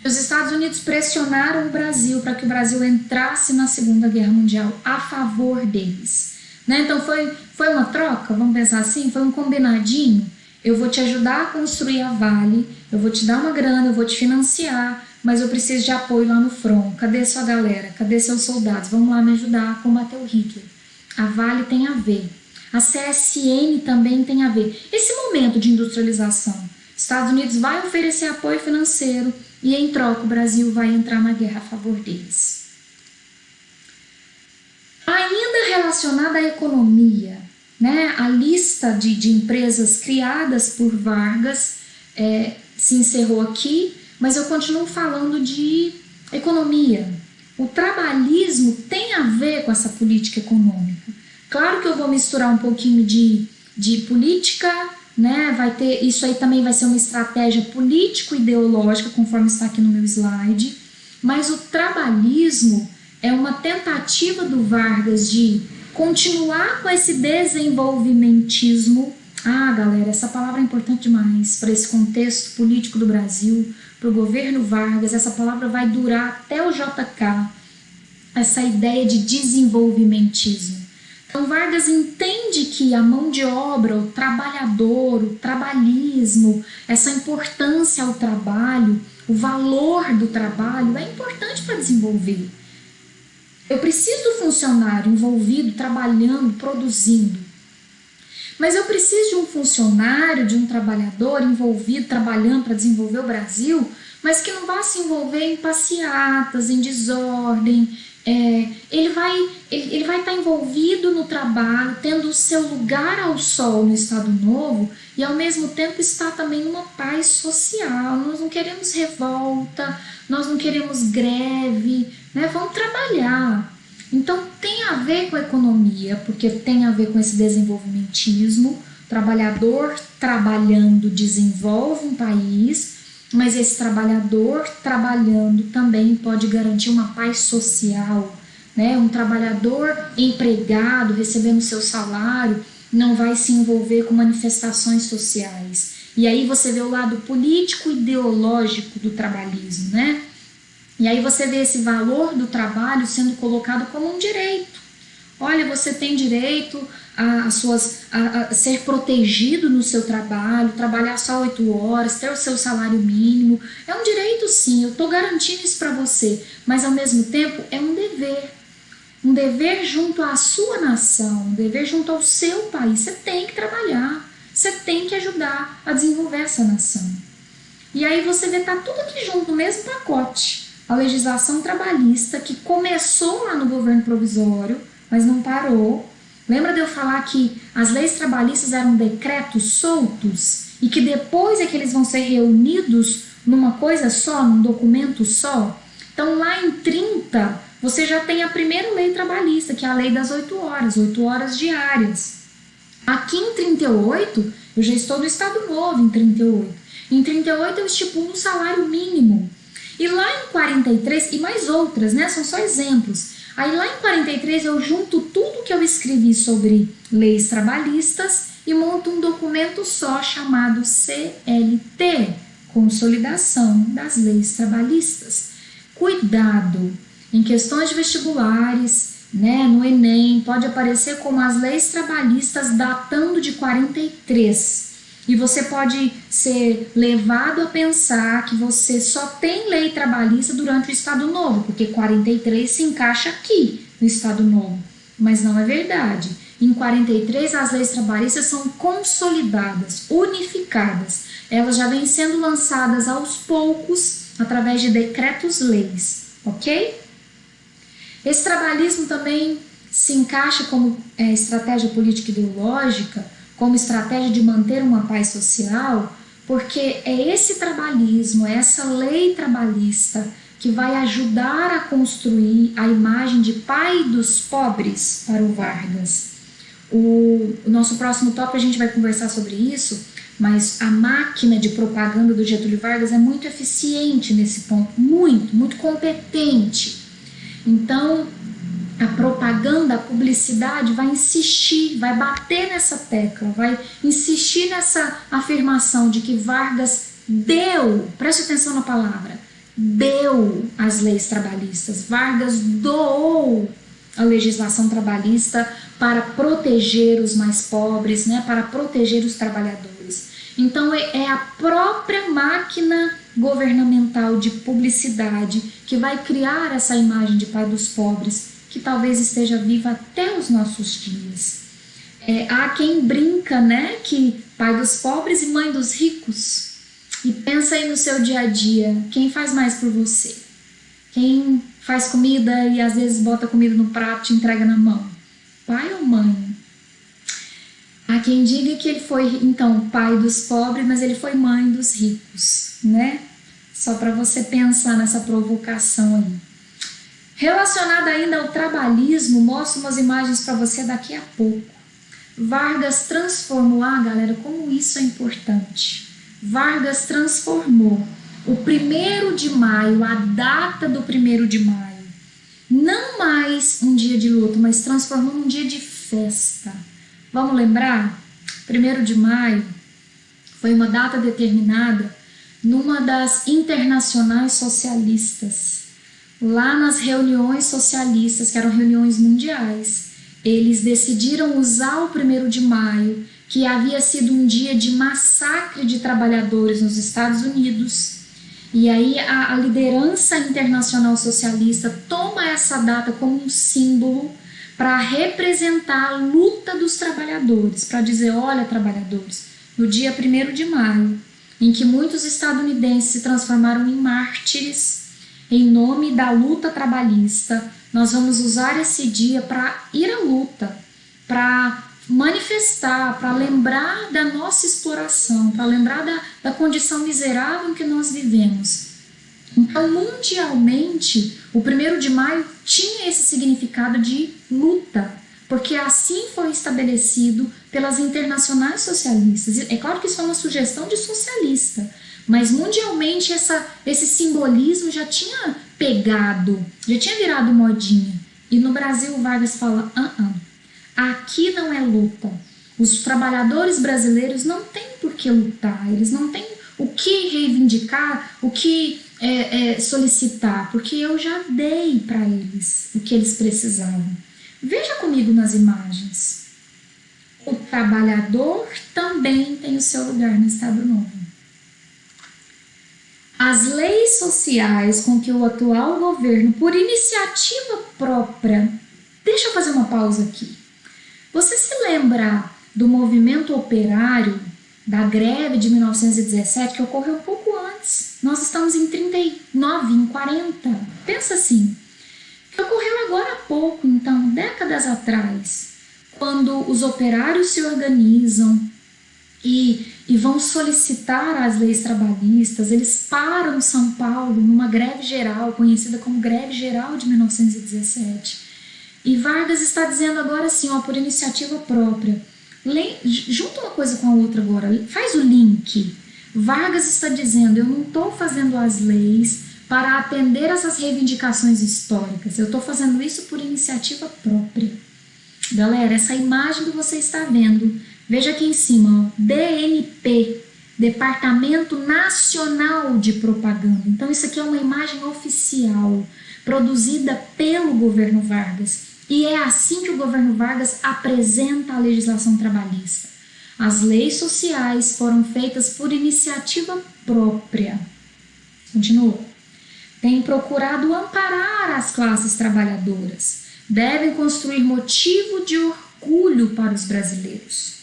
que os Estados Unidos pressionaram o Brasil para que o Brasil entrasse na Segunda Guerra Mundial a favor deles. Né? Então foi uma troca, vamos pensar assim, foi um combinadinho. Eu vou te ajudar a construir a Vale, eu vou te dar uma grana, eu vou te financiar, mas eu preciso de apoio lá no front. Cadê sua galera? Cadê seus soldados? Vamos lá me ajudar a combater o Hitler. A Vale tem a ver. A CSN também tem a ver. Esse momento de industrialização, Estados Unidos vai oferecer apoio financeiro e em troca o Brasil vai entrar na guerra a favor deles. Ainda relacionada à economia, né, a lista de empresas criadas por Vargas se encerrou aqui, mas eu continuo falando de economia. O trabalhismo tem a ver com essa política econômica. Claro que eu vou misturar um pouquinho de política, né? Isso aí também vai ser uma estratégia político-ideológica, conforme está aqui no meu slide, mas o trabalhismo é uma tentativa do Vargas de continuar com esse desenvolvimentismo. Galera, essa palavra é importante demais para esse contexto político do Brasil, para o governo Vargas. Essa palavra vai durar até o JK, essa ideia de desenvolvimentismo. Então, Vargas entende que a mão de obra, o trabalhador, o trabalhismo, essa importância ao trabalho, o valor do trabalho é importante para desenvolver. Eu preciso do funcionário envolvido, trabalhando, produzindo. Mas eu preciso de um funcionário, de um trabalhador envolvido, trabalhando para desenvolver o Brasil, mas que não vá se envolver em passeatas, em desordem. Ele vai estar envolvido no trabalho, tendo o seu lugar ao sol no Estado Novo e ao mesmo tempo está também numa paz social. Nós não queremos revolta, nós não queremos greve, né? Vamos trabalhar. Então tem a ver com a economia, porque tem a ver com esse desenvolvimentismo. O trabalhador trabalhando desenvolve um país, mas esse trabalhador trabalhando também pode garantir uma paz social, né? Um trabalhador empregado, recebendo seu salário, não vai se envolver com manifestações sociais. E aí você vê o lado político-ideológico do trabalhismo, né? E aí você vê esse valor do trabalho sendo colocado como um direito. Olha, você tem direito a ser protegido no seu trabalho, trabalhar só 8 horas, ter o seu salário mínimo. É um direito sim, eu estou garantindo isso para você, mas ao mesmo tempo é um dever. Um dever junto à sua nação, um dever junto ao seu país. Você tem que trabalhar, você tem que ajudar a desenvolver essa nação. E aí você vê, tá tudo aqui junto no mesmo pacote. A legislação trabalhista que começou lá no governo provisório, mas não parou. Lembra de eu falar que as leis trabalhistas eram decretos soltos e que depois é que eles vão ser reunidos numa coisa só, num documento só? Então lá em 30, você já tem a primeira lei trabalhista, que é a lei das 8 horas diárias. Aqui em 38, eu já estou no Estado Novo em 38. Em 38 eu estipulo um salário mínimo. E lá em 43, e mais outras, né? São só exemplos. Aí lá em 43 eu junto tudo que eu escrevi sobre leis trabalhistas e monto um documento só chamado CLT, Consolidação das Leis Trabalhistas. Cuidado, em questões de vestibulares, né, no Enem, pode aparecer como as leis trabalhistas datando de 43. E você pode ser levado a pensar que você só tem lei trabalhista durante o Estado Novo, porque 43 se encaixa aqui no Estado Novo. Mas não é verdade. Em 43 as leis trabalhistas são consolidadas, unificadas. Elas já vêm sendo lançadas aos poucos através de decretos-leis, ok? Esse trabalhismo também se encaixa como estratégia política ideológica, como estratégia de manter uma paz social, porque é esse trabalhismo, é essa lei trabalhista que vai ajudar a construir a imagem de pai dos pobres para o Vargas. O nosso próximo tópico a gente vai conversar sobre isso, mas a máquina de propaganda do Getúlio Vargas é muito eficiente nesse ponto, muito competente. Então, a propaganda, a publicidade vai insistir, vai bater nessa tecla, vai insistir nessa afirmação de que Vargas deu, preste atenção na palavra, deu as leis trabalhistas. Vargas doou a legislação trabalhista para proteger os mais pobres, né, para proteger os trabalhadores. Então é a própria máquina governamental de publicidade que vai criar essa imagem de pai dos pobres, que talvez esteja viva até os nossos dias. Há quem brinca, né, que pai dos pobres e mãe dos ricos. E pensa aí no seu dia a dia, quem faz mais por você? Quem faz comida e às vezes bota comida no prato e te entrega na mão? Pai ou mãe? Há quem diga que ele foi, então, pai dos pobres, mas ele foi mãe dos ricos, né? Só para você pensar nessa provocação aí. Relacionado ainda ao trabalhismo, mostro umas imagens para você daqui a pouco. Vargas transformou, galera, como isso é importante. Vargas transformou o 1º de maio, a data do 1º de maio, não mais um dia de luto, mas transformou num dia de festa. Vamos lembrar? 1º de maio foi uma data determinada numa das internacionais socialistas. Lá nas reuniões socialistas, que eram reuniões mundiais, eles decidiram usar o 1º de maio, que havia sido um dia de massacre de trabalhadores nos Estados Unidos, e aí a liderança internacional socialista toma essa data como um símbolo para representar a luta dos trabalhadores, para dizer, olha, trabalhadores, no dia 1º de maio, em que muitos estadunidenses se transformaram em mártires, em nome da luta trabalhista, nós vamos usar esse dia para ir à luta, para manifestar, para lembrar da nossa exploração, para lembrar da condição miserável em que nós vivemos. Então, mundialmente, o 1º de maio tinha esse significado de luta, porque assim foi estabelecido pelas internacionais socialistas. É claro que isso é uma sugestão de socialista, mas mundialmente esse simbolismo já tinha pegado, já tinha virado modinha. E no Brasil o Vargas fala, aqui não é luta. Os trabalhadores brasileiros não têm por que lutar, eles não têm o que reivindicar, o que solicitar, porque eu já dei para eles o que eles precisavam. Veja comigo nas imagens. O trabalhador também tem o seu lugar no Estado Novo. As leis sociais com que o atual governo, por iniciativa própria, deixa eu fazer uma pausa aqui. Você se lembra do movimento operário, da greve de 1917, que ocorreu um pouco antes? Nós estamos em 39, em 40. Pensa assim, que ocorreu agora há pouco, então, décadas atrás, quando os operários se organizam e vão solicitar as leis trabalhistas, eles param São Paulo numa greve geral, conhecida como Greve Geral de 1917. E Vargas está dizendo agora assim, por iniciativa própria, junta uma coisa com a outra agora, faz o link. Vargas está dizendo, eu não estou fazendo as leis para atender essas reivindicações históricas, eu estou fazendo isso por iniciativa própria. Galera, essa imagem que você está vendo, veja aqui em cima, DNP, Departamento Nacional de Propaganda. Então isso aqui é uma imagem oficial, produzida pelo governo Vargas. E é assim que o governo Vargas apresenta a legislação trabalhista. As leis sociais foram feitas por iniciativa própria. Continua. Têm procurado amparar as classes trabalhadoras. Devem construir motivo de orgulho para os brasileiros.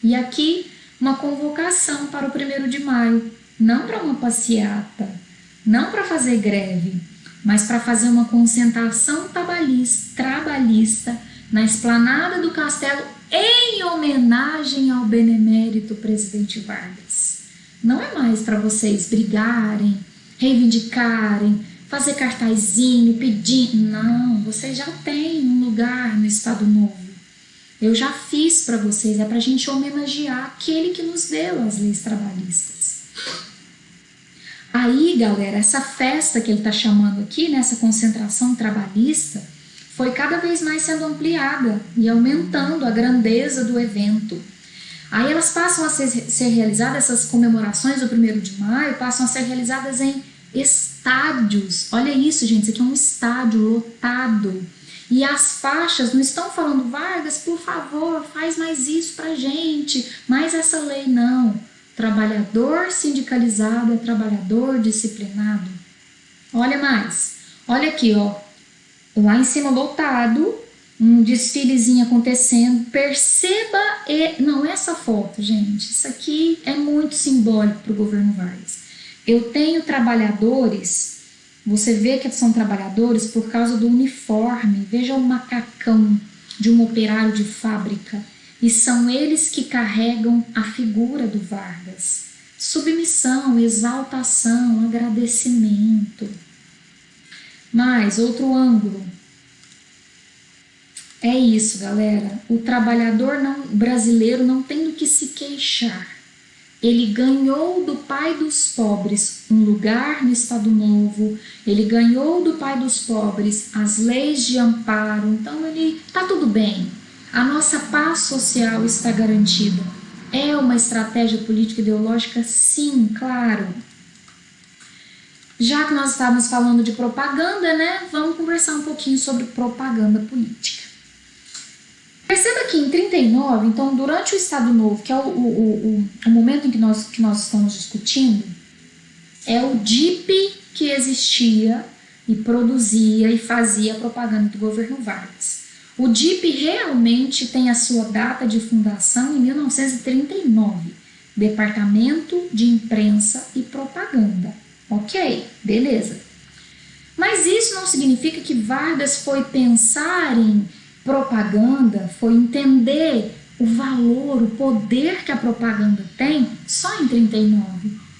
E aqui, uma convocação para o 1º de maio. Não para uma passeata, não para fazer greve, mas para fazer uma concentração trabalhista na esplanada do Castelo em homenagem ao benemérito presidente Vargas. Não é mais para vocês brigarem, reivindicarem, fazer cartazinho, pedir. Não, vocês já têm um lugar no Estado Novo. Eu já fiz para vocês, é para a gente homenagear aquele que nos deu as leis trabalhistas. Aí, galera, essa festa que ele está chamando aqui, né, essa concentração trabalhista, foi cada vez mais sendo ampliada e aumentando a grandeza do evento. Aí elas passam a ser realizadas, essas comemorações do 1º de maio, passam a ser realizadas em estádios. Olha isso, gente, isso aqui é um estádio lotado. E as faixas não estão falando, Vargas, por favor, faz mais isso pra gente, mais essa lei, não. Trabalhador sindicalizado é trabalhador disciplinado. Olha mais, olha aqui, ó, lá em cima lotado, um desfilezinho acontecendo, perceba, não é essa foto, gente, isso aqui é muito simbólico para o governo Vargas. Eu tenho trabalhadores, você vê que são trabalhadores por causa do uniforme, veja o macacão de um operário de fábrica, e são eles que carregam a figura do Vargas. Submissão, exaltação, agradecimento. Mais outro ângulo. É isso, galera. O trabalhador brasileiro não tem do que se queixar. Ele ganhou do pai dos pobres um lugar no Estado Novo, ele ganhou do pai dos pobres as leis de amparo, então ele tá tudo bem. A nossa paz social está garantida. É uma estratégia política ideológica? Sim, claro. Já que nós estávamos falando de propaganda, né? Vamos conversar um pouquinho sobre propaganda política. Perceba que em 39, então, durante o Estado Novo, que é o momento em que nós estamos discutindo, é o DIP que existia e produzia e fazia a propaganda do governo Vargas. O DIP realmente tem a sua data de fundação em 1939, Departamento de Imprensa e Propaganda. Ok, beleza. Mas isso não significa que Vargas foi pensar em propaganda, foi entender o valor, o poder que a propaganda tem só em 39.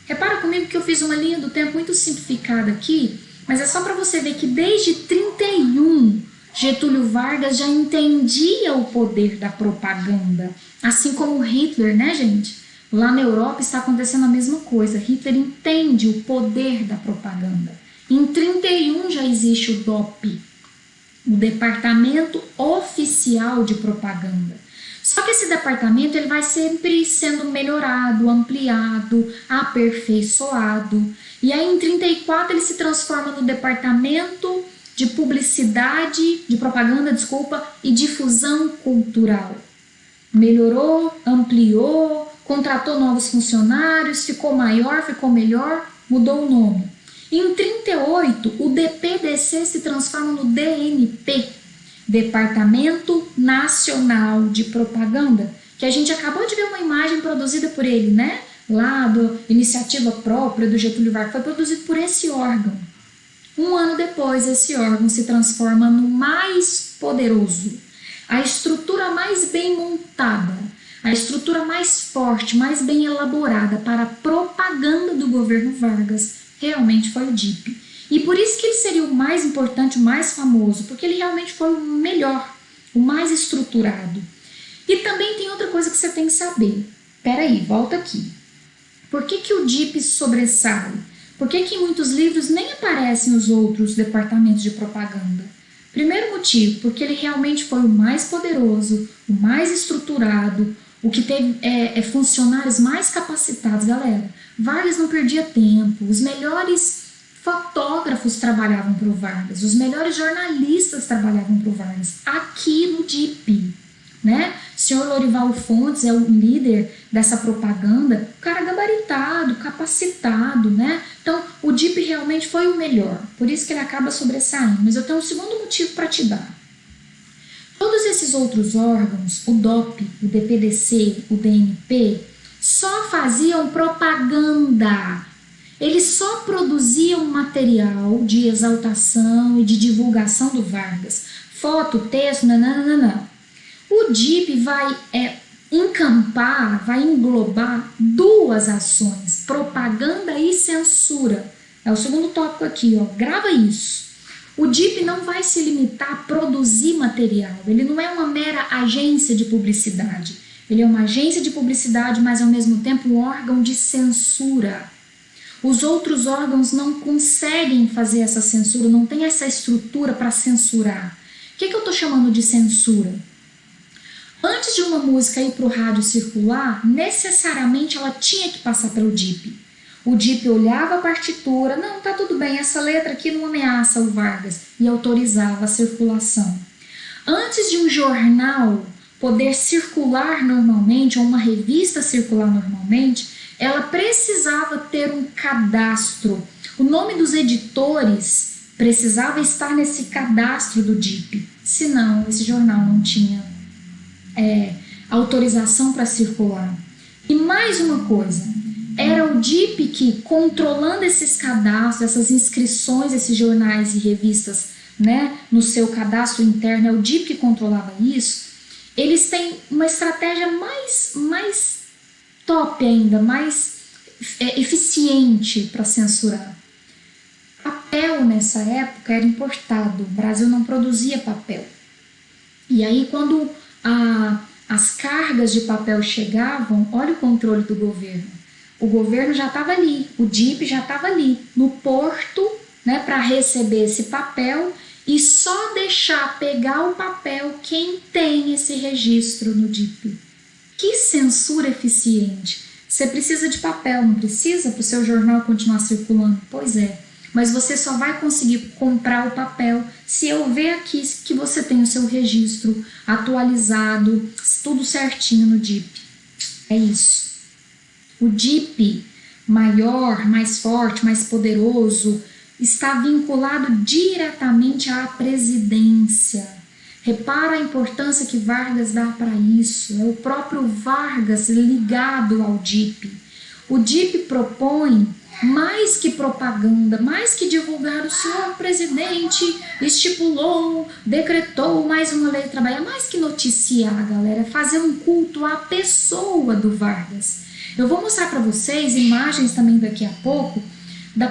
Repara comigo que eu fiz uma linha do tempo muito simplificada aqui, mas é só para você ver que desde 31 Getúlio Vargas já entendia o poder da propaganda, assim como Hitler, né, gente? Lá na Europa está acontecendo a mesma coisa. Hitler entende o poder da propaganda. Em 31 já existe o DOP, o Departamento Oficial de Propaganda. Só que esse departamento ele vai sempre sendo melhorado, ampliado, aperfeiçoado. E aí em 34 ele se transforma no Departamento de Publicidade, de Propaganda, e Difusão Cultural. Melhorou, ampliou, contratou novos funcionários, ficou maior, ficou melhor, mudou o nome. Em 38, o DPDC se transforma no DNP, Departamento Nacional de Propaganda, que a gente acabou de ver uma imagem produzida por ele, né? Lá da iniciativa própria do Getúlio Vargas, foi produzido por esse órgão. Um ano depois, esse órgão se transforma no mais poderoso, a estrutura mais bem montada, a estrutura mais forte, mais bem elaborada para a propaganda do governo Vargas, realmente foi o DIP. E por isso que ele seria o mais importante, o mais famoso, porque ele realmente foi o melhor, o mais estruturado. E também tem outra coisa que você tem que saber. Peraí, volta aqui. Por que o DIP sobressai? Por que em muitos livros nem aparecem os outros departamentos de propaganda? Primeiro motivo, porque ele realmente foi o mais poderoso, o mais estruturado, o que teve funcionários mais capacitados. Galera, Vargas não perdia tempo, os melhores fotógrafos trabalhavam para o Vargas, os melhores jornalistas trabalhavam para o Vargas, aqui no DIP, né? O senhor Lorival Fontes é o líder dessa propaganda, o cara gabaritado, capacitado, né? Então, o DIP realmente foi o melhor, por isso que ele acaba sobressaindo. Mas eu tenho um segundo motivo para te dar. Todos esses outros órgãos, o DOP, o DPDC, o DNP, só faziam propaganda. Eles só produziam material de exaltação e de divulgação do Vargas. Foto, texto, nananana. O DIP vai encampar, vai englobar duas ações, propaganda e censura. É o segundo tópico aqui, ó. Grava isso. O DIP não vai se limitar a produzir material. Ele não é uma mera agência de publicidade. Ele é uma agência de publicidade, mas ao mesmo tempo um órgão de censura. Os outros órgãos não conseguem fazer essa censura, não tem essa estrutura para censurar. O que eu estou chamando de censura? Antes de uma música ir para o rádio circular, necessariamente ela tinha que passar pelo DIP. O DIP olhava a partitura, não, tá tudo bem, essa letra aqui não ameaça o Vargas, e autorizava a circulação. Antes de um jornal poder circular normalmente, ou uma revista circular normalmente, ela precisava ter um cadastro. O nome dos editores precisava estar nesse cadastro do DIP, senão esse jornal não tinha autorização para circular. E mais uma coisa, era o DIP que, controlando esses cadastros, essas inscrições, esses jornais e revistas, né, no seu cadastro interno, é o DIP que controlava isso. Eles têm uma estratégia mais top ainda, mais eficiente para censurar. Papel nessa época era importado, o Brasil não produzia papel. E aí quando as cargas de papel chegavam, olha o controle do governo. O governo já estava ali, o DIP já estava ali, no porto, né, para receber esse papel e só deixar pegar o papel quem tem esse registro no DIP. Que censura eficiente! Você precisa de papel, não precisa? Para o seu jornal continuar circulando? Pois é, mas você só vai conseguir comprar o papel se eu ver aqui que você tem o seu registro atualizado, tudo certinho no DIP. É isso. O DIP maior, mais forte, mais poderoso, está vinculado diretamente à presidência. Repara a importância que Vargas dá para isso. É o próprio Vargas ligado ao DIP. O DIP propõe mais que propaganda, mais que divulgar. O senhor presidente estipulou, decretou mais uma lei trabalhista, mais que noticiar, galera, fazer um culto à pessoa do Vargas. Eu vou mostrar para vocês imagens também daqui a pouco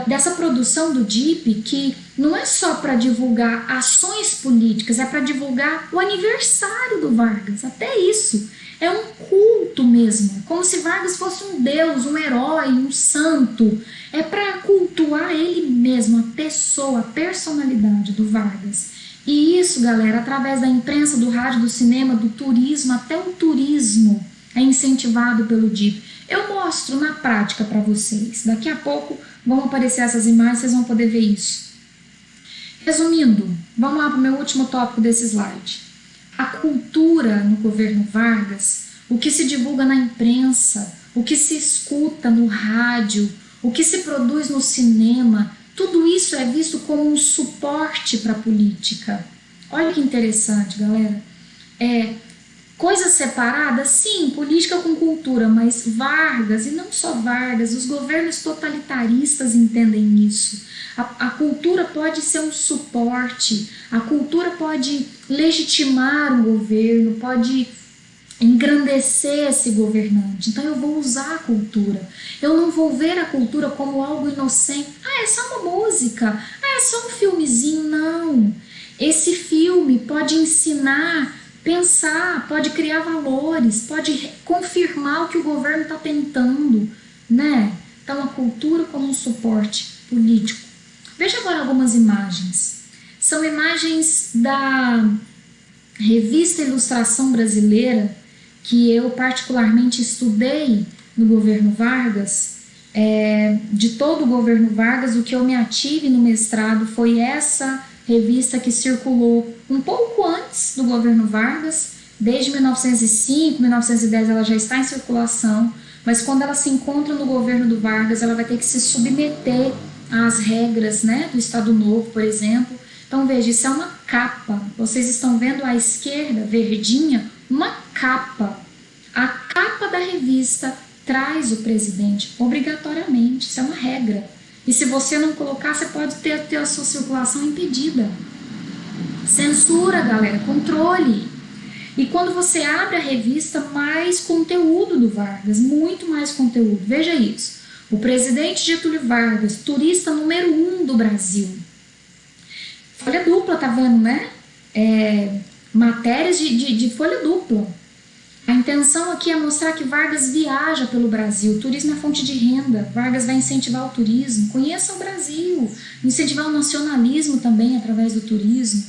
dessa produção do DIP, que não é só para divulgar ações políticas, é para divulgar o aniversário do Vargas, até isso. É um culto mesmo, como se Vargas fosse um deus, um herói, um santo. É para cultuar ele mesmo, a pessoa, a personalidade do Vargas. E isso, galera, através da imprensa, do rádio, do cinema, do turismo, até o turismo é incentivado pelo DIP. Eu mostro na prática para vocês. Daqui a pouco vão aparecer essas imagens, vocês vão poder ver isso. Resumindo, vamos lá para o meu último tópico desse slide. A cultura no governo Vargas, o que se divulga na imprensa, o que se escuta no rádio, o que se produz no cinema, tudo isso é visto como um suporte para a política. Olha que interessante, galera. Coisas separadas, sim, política com cultura, mas Vargas, e não só Vargas, os governos totalitaristas entendem isso. A cultura pode ser um suporte, a cultura pode legitimar o governo, pode engrandecer esse governante. Então eu vou usar a cultura. Eu não vou ver a cultura como algo inocente. É só uma música, é só um filmezinho. Não. Esse filme pode ensinar, pensar, pode criar valores, pode confirmar o que o governo está tentando, né? Então a cultura como um suporte político. Veja agora algumas imagens. São imagens da revista Ilustração Brasileira, que eu particularmente estudei no governo Vargas. De todo o governo Vargas, o que eu me ative no mestrado foi essa revista que circulou um pouco antes do governo Vargas, Desde 1905, 1910 ela já está em circulação, mas quando ela se encontra no governo do Vargas, ela vai ter que se submeter às regras, né, do Estado Novo, por exemplo. Então veja, isso é uma capa. Vocês estão vendo à esquerda, verdinha, uma capa. A capa da revista traz o presidente, obrigatoriamente, isso é uma regra. E se você não colocar, você pode ter a sua circulação impedida. Censura, galera, controle. E quando você abre a revista, mais conteúdo do Vargas, muito mais conteúdo. Veja isso. O presidente Getúlio Vargas, turista número 1 do Brasil. Folha dupla, tá vendo, né? Matérias de folha dupla. A intenção aqui é mostrar que Vargas viaja pelo Brasil. O turismo é fonte de renda. Vargas vai incentivar o turismo. Conheça o Brasil. Incentivar o nacionalismo também através do turismo.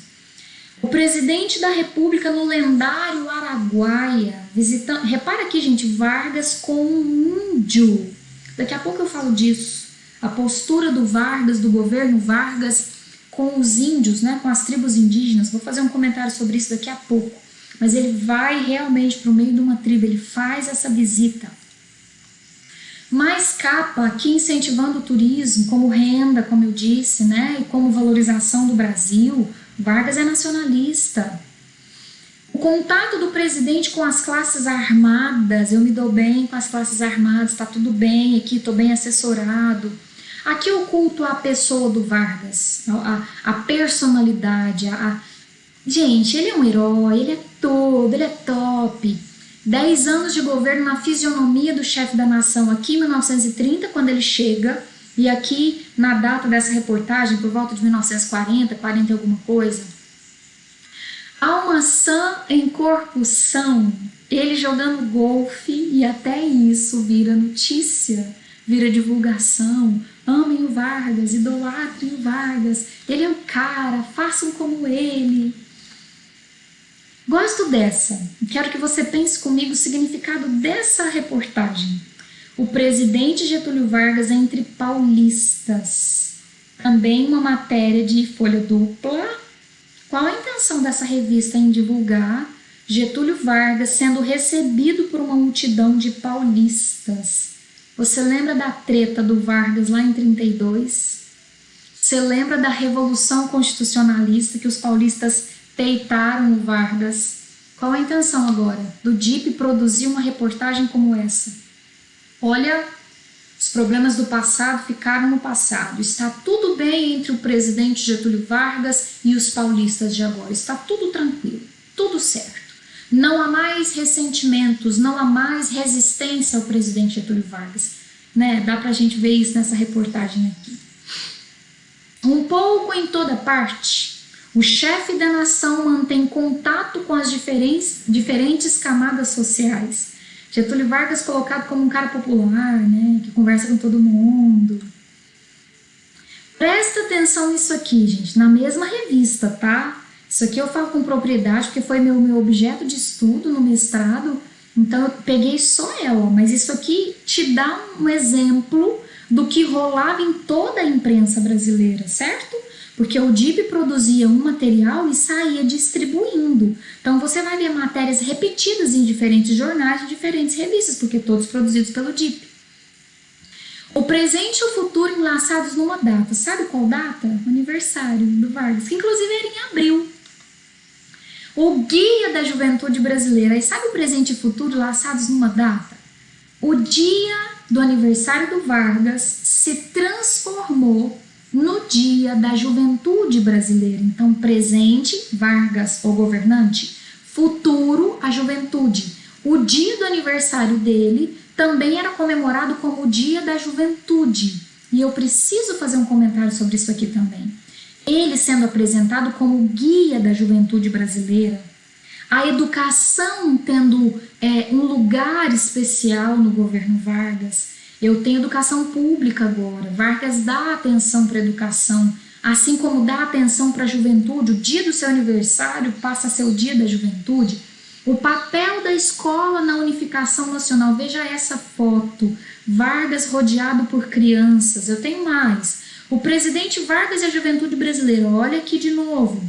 O presidente da República no lendário Araguaia, visitando. Repara aqui, gente, Vargas com um índio. Daqui a pouco eu falo disso. A postura do Vargas, do governo Vargas, com os índios, né, com as tribos indígenas. Vou fazer um comentário sobre isso daqui a pouco. Mas ele vai realmente para o meio de uma tribo, ele faz essa visita. Mais capa aqui incentivando o turismo como renda, como eu disse, né, e como valorização do Brasil. Vargas é nacionalista. O contato do presidente com as classes armadas, eu me dou bem com as classes armadas, está tudo bem aqui, estou bem assessorado. Aqui o culto à pessoa do Vargas, a personalidade, Gente, ele é um herói, ele é top. 10 anos de governo na fisionomia do chefe da nação aqui em 1930, quando ele chega, e aqui na data dessa reportagem, por volta de 1940, 40 e alguma coisa. Alma sã em corpo são, ele jogando golfe, e até isso vira notícia, vira divulgação. Amem o Vargas, idolatrem o Vargas, ele é o cara, façam como ele. Gosto dessa. Quero que você pense comigo o significado dessa reportagem. O presidente Getúlio Vargas entre paulistas. Também uma matéria de folha dupla. Qual a intenção dessa revista em divulgar Getúlio Vargas sendo recebido por uma multidão de paulistas? Você lembra da treta do Vargas lá em 32? Você lembra da Revolução Constitucionalista que os paulistas peitaram o Vargas? Qual a intenção agora do DIP produzir uma reportagem como essa? Olha, os problemas do passado ficaram no passado. Está tudo bem entre o presidente Getúlio Vargas e os paulistas de agora. Está tudo tranquilo, tudo certo. Não há mais ressentimentos, não há mais resistência ao presidente Getúlio Vargas. Né? Dá pra gente ver isso nessa reportagem aqui. Um pouco em toda parte, o chefe da nação mantém contato com as diferentes camadas sociais. Getúlio Vargas colocado como um cara popular, né, que conversa com todo mundo. Presta atenção nisso aqui, gente, na mesma revista, tá? Isso aqui eu falo com propriedade porque foi meu objeto de estudo no mestrado, então eu peguei só ela, mas isso aqui te dá um exemplo do que rolava em toda a imprensa brasileira, certo? Porque o DIP produzia um material e saía distribuindo. Então você vai ver matérias repetidas em diferentes jornais, em diferentes revistas, porque todos produzidos pelo DIP. O presente e o futuro enlaçados numa data. Sabe qual data? O aniversário do Vargas, que inclusive era em abril. O Guia da Juventude Brasileira. E sabe o presente e o futuro enlaçados numa data? O dia do aniversário do Vargas se transformou no Dia da Juventude Brasileira. Então, presente, Vargas, o governante, futuro, a juventude. O dia do aniversário dele também era comemorado como o Dia da Juventude. E eu preciso fazer um comentário sobre isso aqui também. Ele sendo apresentado como o Guia da Juventude Brasileira, a educação tendo um lugar especial no governo Vargas. Eu tenho educação pública agora. Vargas dá atenção para a educação, assim como dá atenção para a juventude. O dia do seu aniversário passa a ser o dia da juventude. O papel da escola na unificação nacional. Veja essa foto. Vargas rodeado por crianças. Eu tenho mais. O presidente Vargas e a juventude brasileira. Olha aqui de novo.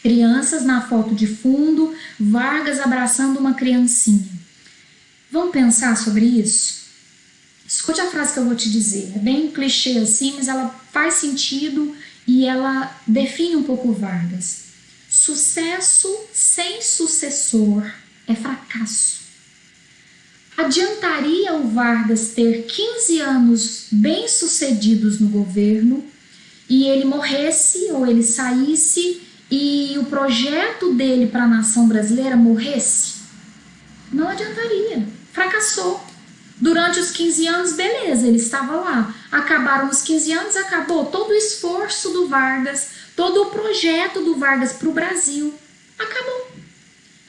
Crianças na foto de fundo, Vargas abraçando uma criancinha. Vamos pensar sobre isso? Escute a frase que eu vou te dizer. É bem clichê assim, mas ela faz sentido e ela define um pouco Vargas. Sucesso sem sucessor é fracasso. Adiantaria o Vargas ter 15 anos bem-sucedidos no governo e ele morresse ou ele saísse e o projeto dele para a nação brasileira morresse? Não adiantaria. Fracassou. Durante os 15 anos, beleza, ele estava lá. Acabaram os 15 anos, acabou todo o esforço do Vargas, todo o projeto do Vargas para o Brasil. Acabou.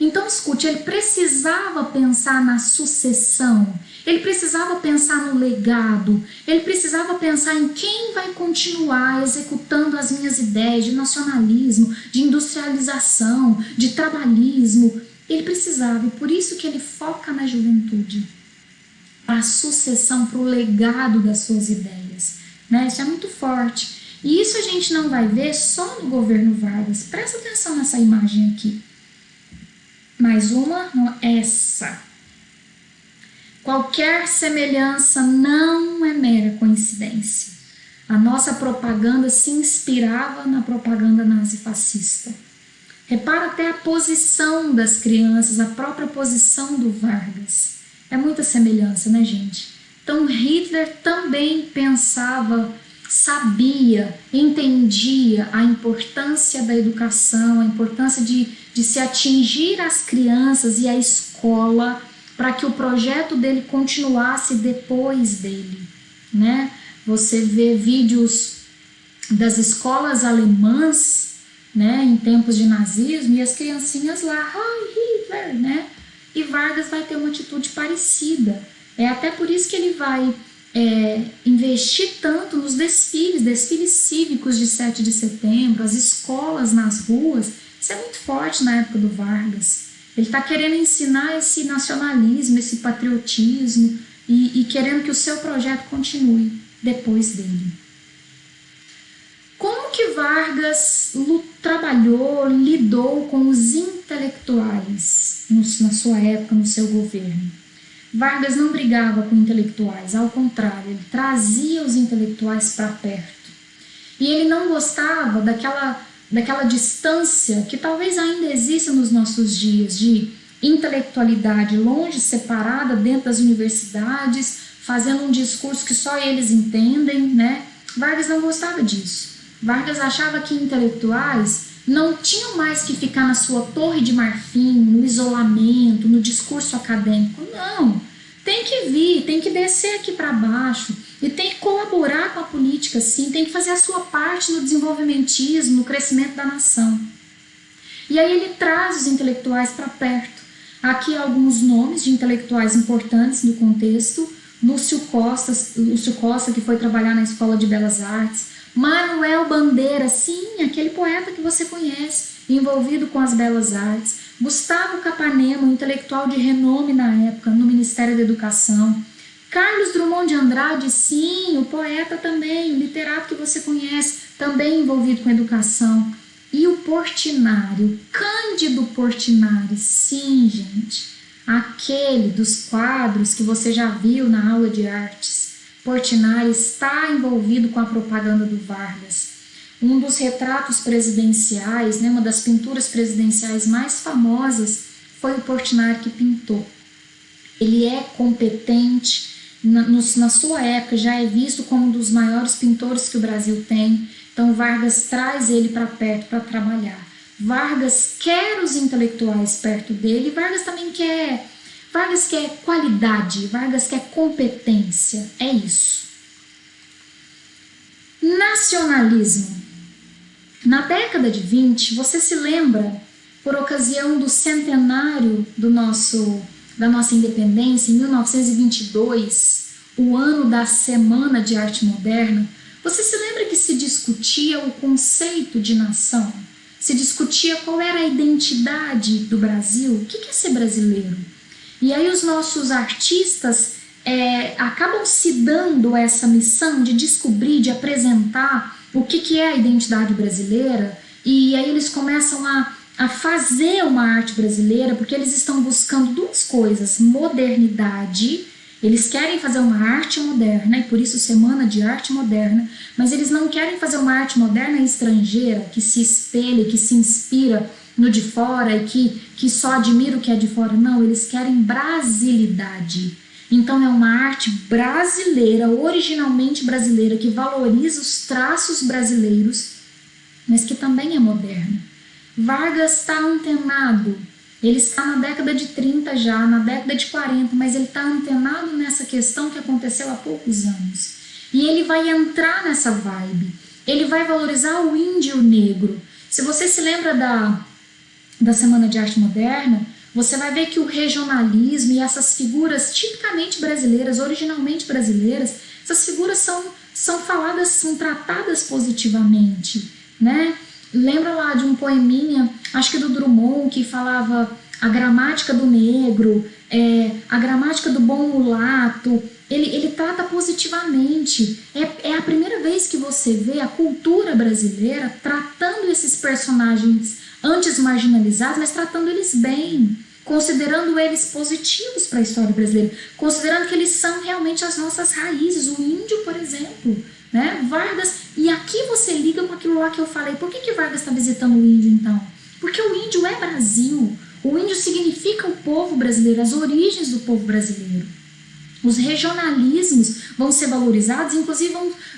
Então, escute, ele precisava pensar na sucessão, ele precisava pensar no legado, ele precisava pensar em quem vai continuar executando as minhas ideias de nacionalismo, de industrialização, de trabalhismo. Ele precisava, e por isso que ele foca na juventude, para a sucessão, para o legado das suas ideias. Né? Isso é muito forte. E isso a gente não vai ver só no governo Vargas. Presta atenção nessa imagem aqui. Mais uma, essa. Qualquer semelhança não é mera coincidência. A nossa propaganda se inspirava na propaganda nazifascista. Repara até a posição das crianças, a própria posição do Vargas. É muita semelhança, né, gente? Então Hitler também pensava, sabia, entendia a importância da educação, a importância de se atingir as crianças e a escola para que o projeto dele continuasse depois dele, né? Você vê vídeos das escolas alemãs, né, em tempos de nazismo, e as criancinhas lá, Heil Hitler, né? E Vargas vai ter uma atitude parecida. É até por isso que ele vai investir tanto nos desfiles cívicos de 7 de setembro, as escolas nas ruas. Isso é muito forte na época do Vargas. Ele está querendo ensinar esse nacionalismo, esse patriotismo e querendo que o seu projeto continue depois dele. Como que Vargas trabalhou, lidou com os intelectuais na sua época, no seu governo? Vargas não brigava com intelectuais, ao contrário, ele trazia os intelectuais para perto. E ele não gostava daquela distância que talvez ainda exista nos nossos dias, de intelectualidade longe, separada dentro das universidades, fazendo um discurso que só eles entendem, né? Vargas não gostava disso. Vargas achava que intelectuais não tinham mais que ficar na sua torre de marfim, no isolamento, no discurso acadêmico. Não, tem que vir, tem que descer aqui para baixo e tem que colaborar com a política, sim, tem que fazer a sua parte no desenvolvimentismo, no crescimento da nação. E aí ele traz os intelectuais para perto. Aqui alguns nomes de intelectuais importantes no contexto: Lúcio Costa, que foi trabalhar na Escola de Belas Artes, Manuel Bandeira, sim, aquele poeta que você conhece, envolvido com as belas artes, Gustavo Capanema, um intelectual de renome na época, no Ministério da Educação, Carlos Drummond de Andrade, sim, o poeta também, o literato que você conhece, também envolvido com a educação, e o Portinari, Cândido Portinari, sim, gente, aquele dos quadros que você já viu na aula de artes. Portinari está envolvido com a propaganda do Vargas. Um dos retratos presidenciais, né, uma das pinturas presidenciais mais famosas, foi o Portinari que pintou. Ele é competente, na sua época já é visto como um dos maiores pintores que o Brasil tem, então Vargas traz ele para perto para trabalhar. Vargas quer os intelectuais perto dele, Vargas também quer... Vargas quer qualidade, Vargas quer competência, é isso. Nacionalismo. Na década de 20, você se lembra, por ocasião do centenário da nossa independência, em 1922, o ano da Semana de Arte Moderna, você se lembra que se discutia o conceito de nação? Se discutia qual era a identidade do Brasil, o que é ser brasileiro? E aí os nossos artistas acabam se dando essa missão de descobrir, de apresentar o que é a identidade brasileira e aí eles começam a fazer uma arte brasileira, porque eles estão buscando duas coisas: modernidade. Eles querem fazer uma arte moderna, e por isso Semana de Arte Moderna, mas eles não querem fazer uma arte moderna estrangeira, que se espelhe, que se inspira no de fora e que só admira o que é de fora. Não, eles querem brasilidade. Então é uma arte brasileira, originalmente brasileira, que valoriza os traços brasileiros, mas que também é moderna. Vargas está antenado. Ele está na década de 30 já, na década de 40, mas ele está antenado nessa questão que aconteceu há poucos anos. E ele vai entrar nessa vibe. Ele vai valorizar o índio negro. Se você se lembra da Semana de Arte Moderna, você vai ver que o regionalismo e essas figuras tipicamente brasileiras, originalmente brasileiras, essas figuras são faladas, são tratadas positivamente, né? Lembra lá de um poeminha, acho que do Drummond, que falava a gramática do negro, a gramática do bom mulato. Ele trata positivamente. É a primeira vez que você vê a cultura brasileira tratando esses personagens antes marginalizados, mas tratando eles bem, considerando eles positivos para a história brasileira, considerando que eles são realmente as nossas raízes. O índio, por exemplo, né? Vargas, e aqui você liga com aquilo lá que eu falei. Por que Vargas está visitando o índio então? Porque o índio é Brasil. O índio significa o povo brasileiro, as origens do povo brasileiro. Os regionalismos vão ser valorizados, inclusive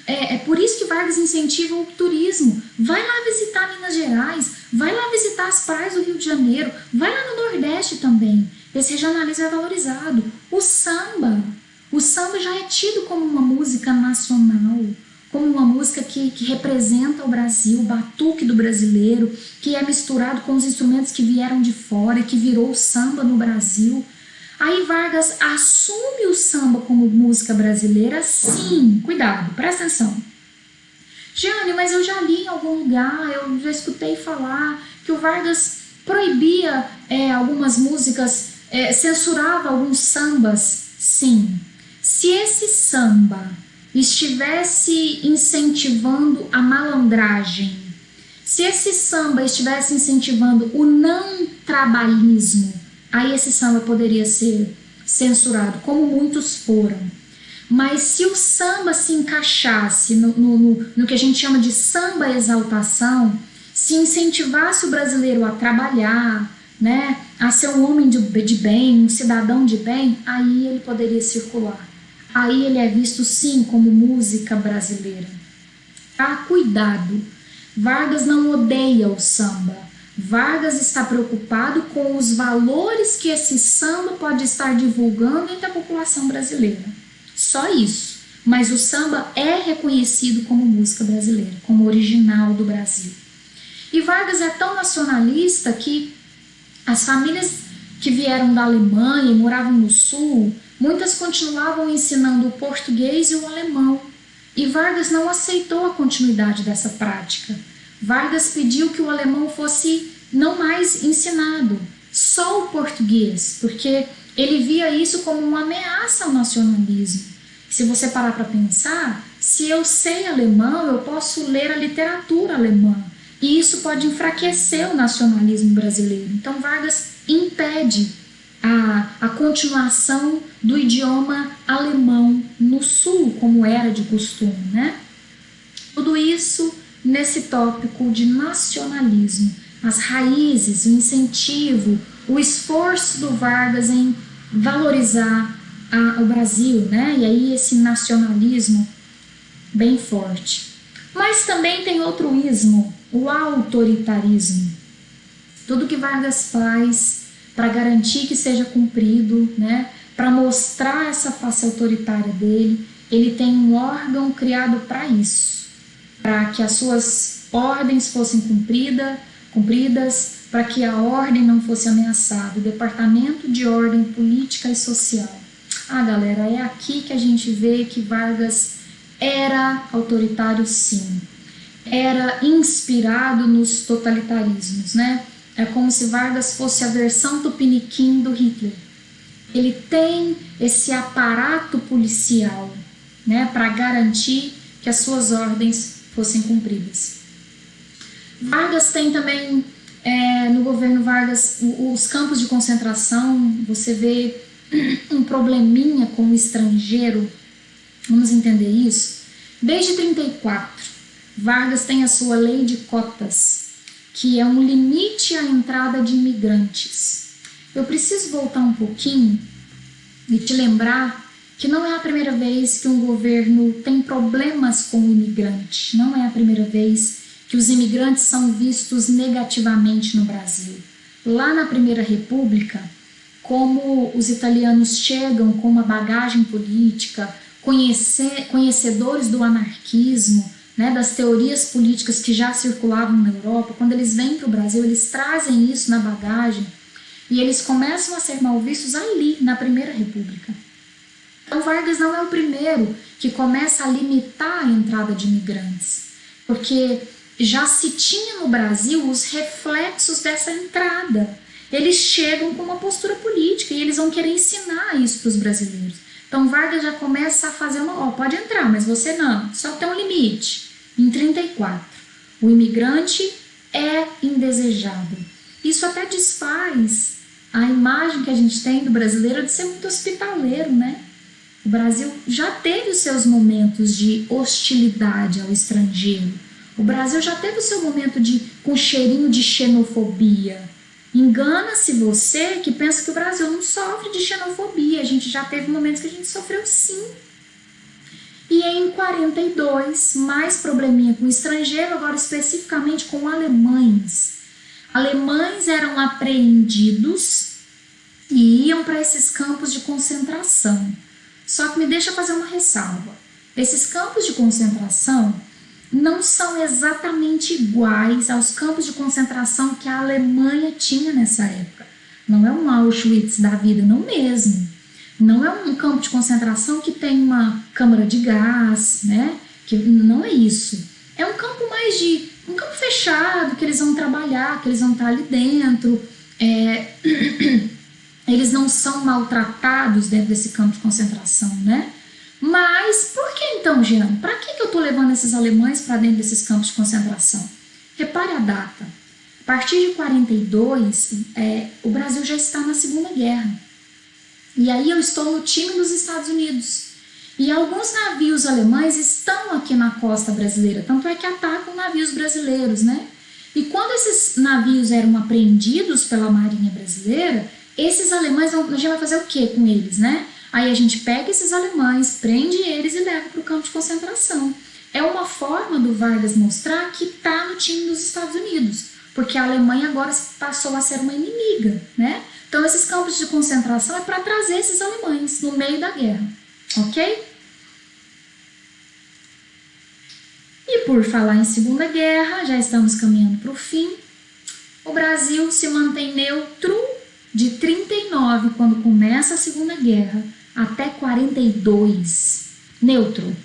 é por isso que Vargas incentiva o turismo. Vai lá visitar Minas Gerais, vai lá visitar as praias do Rio de Janeiro, vai lá no Nordeste também. Esse regionalismo é valorizado. O samba já é tido como uma música nacional, como uma música que representa o Brasil, o batuque do brasileiro, que é misturado com os instrumentos que vieram de fora e que virou o samba no Brasil. Aí Vargas assume o samba como música brasileira, sim. Cuidado, presta atenção. Jane, mas eu já li em algum lugar, eu já escutei falar que o Vargas proibia algumas músicas, censurava alguns sambas. Sim. Se esse samba estivesse incentivando a malandragem, se esse samba estivesse incentivando o não trabalhismo, aí esse samba poderia ser censurado, como muitos foram. Mas se o samba se encaixasse no que a gente chama de samba exaltação, se incentivasse o brasileiro a trabalhar, né, a ser um homem de bem, um cidadão de bem, aí ele poderia circular. Aí ele é visto sim como música brasileira. Ah, cuidado! Vargas não odeia o samba. Vargas está preocupado com os valores que esse samba pode estar divulgando entre a população brasileira. Só isso. Mas o samba é reconhecido como música brasileira, como original do Brasil. E Vargas é tão nacionalista que as famílias que vieram da Alemanha e moravam no Sul, muitas continuavam ensinando o português e o alemão. E Vargas não aceitou a continuidade dessa prática. Vargas pediu que o alemão fosse não mais ensinado, só o português, porque ele via isso como uma ameaça ao nacionalismo. Se você parar para pensar, se eu sei alemão, eu posso ler a literatura alemã, e isso pode enfraquecer o nacionalismo brasileiro. Então Vargas impede a continuação do idioma alemão no Sul, como era de costume, né? Tudo isso nesse tópico de nacionalismo, as raízes, o incentivo, o esforço do Vargas em valorizar o Brasil, né? E aí esse nacionalismo bem forte. Mas também tem outro ismo, o autoritarismo. Tudo que Vargas faz para garantir que seja cumprido, né? Para mostrar essa face autoritária dele, ele tem um órgão criado para isso, para que as suas ordens fossem cumpridas, para que a ordem não fosse ameaçada, o Departamento de Ordem Política e Social. Ah, galera, é aqui que a gente vê que Vargas era autoritário, sim. Era inspirado nos totalitarismos, né? É como se Vargas fosse a versão tupiniquim do Hitler. Ele tem esse aparato policial, né, para garantir que as suas ordens fossem cumpridas. Vargas tem também, no governo Vargas, os campos de concentração. Você vê um probleminha com o estrangeiro. Vamos entender isso? Desde 34, Vargas tem a sua lei de cotas, que é um limite à entrada de imigrantes. Eu preciso voltar um pouquinho e te lembrar que não é a primeira vez que um governo tem problemas com o imigrante. Não é a primeira vez que os imigrantes são vistos negativamente no Brasil. Lá na Primeira República, como os italianos chegam com uma bagagem política, conhecedores do anarquismo, né, das teorias políticas que já circulavam na Europa, quando eles vêm para o Brasil, eles trazem isso na bagagem e eles começam a ser mal vistos ali, na Primeira República. Então Vargas não é o primeiro que começa a limitar a entrada de imigrantes, porque já se tinha no Brasil os reflexos dessa entrada. Eles chegam com uma postura política e eles vão querer ensinar isso para os brasileiros. Então Vargas já começa a fazer pode entrar, mas você não, só tem um limite. Em 34, o imigrante é indesejado. Isso até desfaz a imagem que a gente tem do brasileiro de ser muito hospitaleiro, né? O Brasil já teve os seus momentos de hostilidade ao estrangeiro. O Brasil já teve o seu momento com cheirinho de xenofobia. Engana-se você que pensa que o Brasil não sofre de xenofobia. A gente já teve momentos que a gente sofreu sim. E em 42, mais probleminha com o estrangeiro, agora especificamente com alemães. Alemães eram apreendidos e iam para esses campos de concentração. Só que me deixa fazer uma ressalva. Esses campos de concentração não são exatamente iguais aos campos de concentração que a Alemanha tinha nessa época. Não é um Auschwitz da vida, não mesmo. Não é um campo de concentração que tem uma câmara de gás, né? Que não é isso. É um campo um campo fechado, que eles vão trabalhar, que eles vão estar ali dentro. Eles não são maltratados dentro desse campo de concentração, né? Mas por que então, Jean? Para que eu estou levando esses alemães para dentro desses campos de concentração? Repare a data. A partir de 42, o Brasil já está na Segunda Guerra. E aí eu estou no time dos Estados Unidos. E alguns navios alemães estão aqui na costa brasileira, tanto é que atacam navios brasileiros, né? E quando esses navios eram apreendidos pela Marinha Brasileira, esses alemães, a gente vai fazer o que com eles, né? Aí a gente pega esses alemães, prende eles e leva para o campo de concentração. É uma forma do Vargas mostrar que está no time dos Estados Unidos, porque a Alemanha agora passou a ser uma inimiga, né? Então esses campos de concentração é para trazer esses alemães no meio da guerra, ok? E por falar em Segunda Guerra, já estamos caminhando para o fim, o Brasil se mantém neutro de 39, quando começa a Segunda Guerra, até 42. Neutro.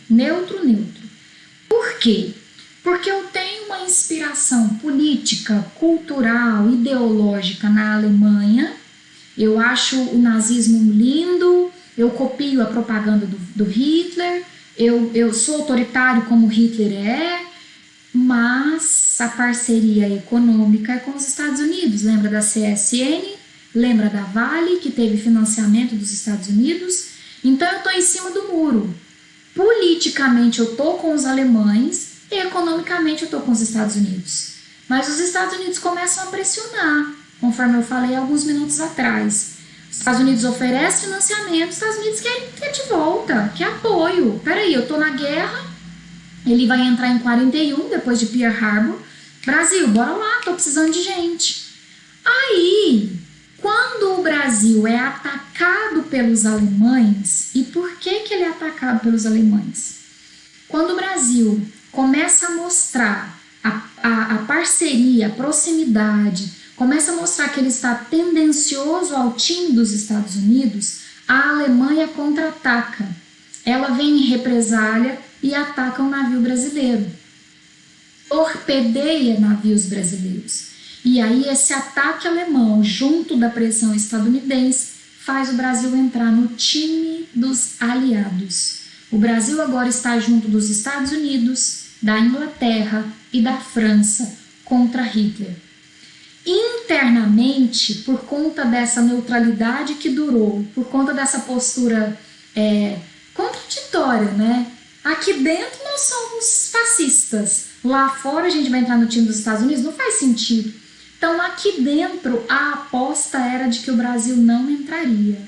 Por quê? Porque eu tenho uma inspiração política, cultural, ideológica na Alemanha. Eu acho o nazismo lindo, eu copio a propaganda do Hitler, eu sou autoritário como Hitler é, mas a parceria econômica é com os Estados Unidos. Lembra da CSN? Lembra da Vale, que teve financiamento dos Estados Unidos? Então eu estou em cima do muro. Politicamente eu estou com os alemães e economicamente eu estou com os Estados Unidos. Mas os Estados Unidos começam a pressionar, conforme eu falei alguns minutos atrás. Os Estados Unidos oferecem financiamento, os Estados Unidos quer de volta, quer apoio. Peraí, eu estou na guerra, ele vai entrar em 41, depois de Pearl Harbor. Brasil, bora lá, estou precisando de gente. Aí, quando o Brasil é atacado pelos alemães, e por que ele é atacado pelos alemães? Quando o Brasil começa a mostrar a parceria, a proximidade, começa a mostrar que ele está tendencioso ao time dos Estados Unidos, a Alemanha contra-ataca. Ela vem em represália e ataca um navio brasileiro. Torpedeia navios brasileiros. E aí esse ataque alemão, junto da pressão estadunidense, faz o Brasil entrar no time dos aliados. O Brasil agora está junto dos Estados Unidos, da Inglaterra e da França, contra Hitler. Internamente, por conta dessa neutralidade que durou, por conta dessa postura contraditória, né? Aqui dentro nós somos fascistas, lá fora a gente vai entrar no time dos Estados Unidos, não faz sentido. Então aqui dentro a aposta era de que o Brasil não entraria.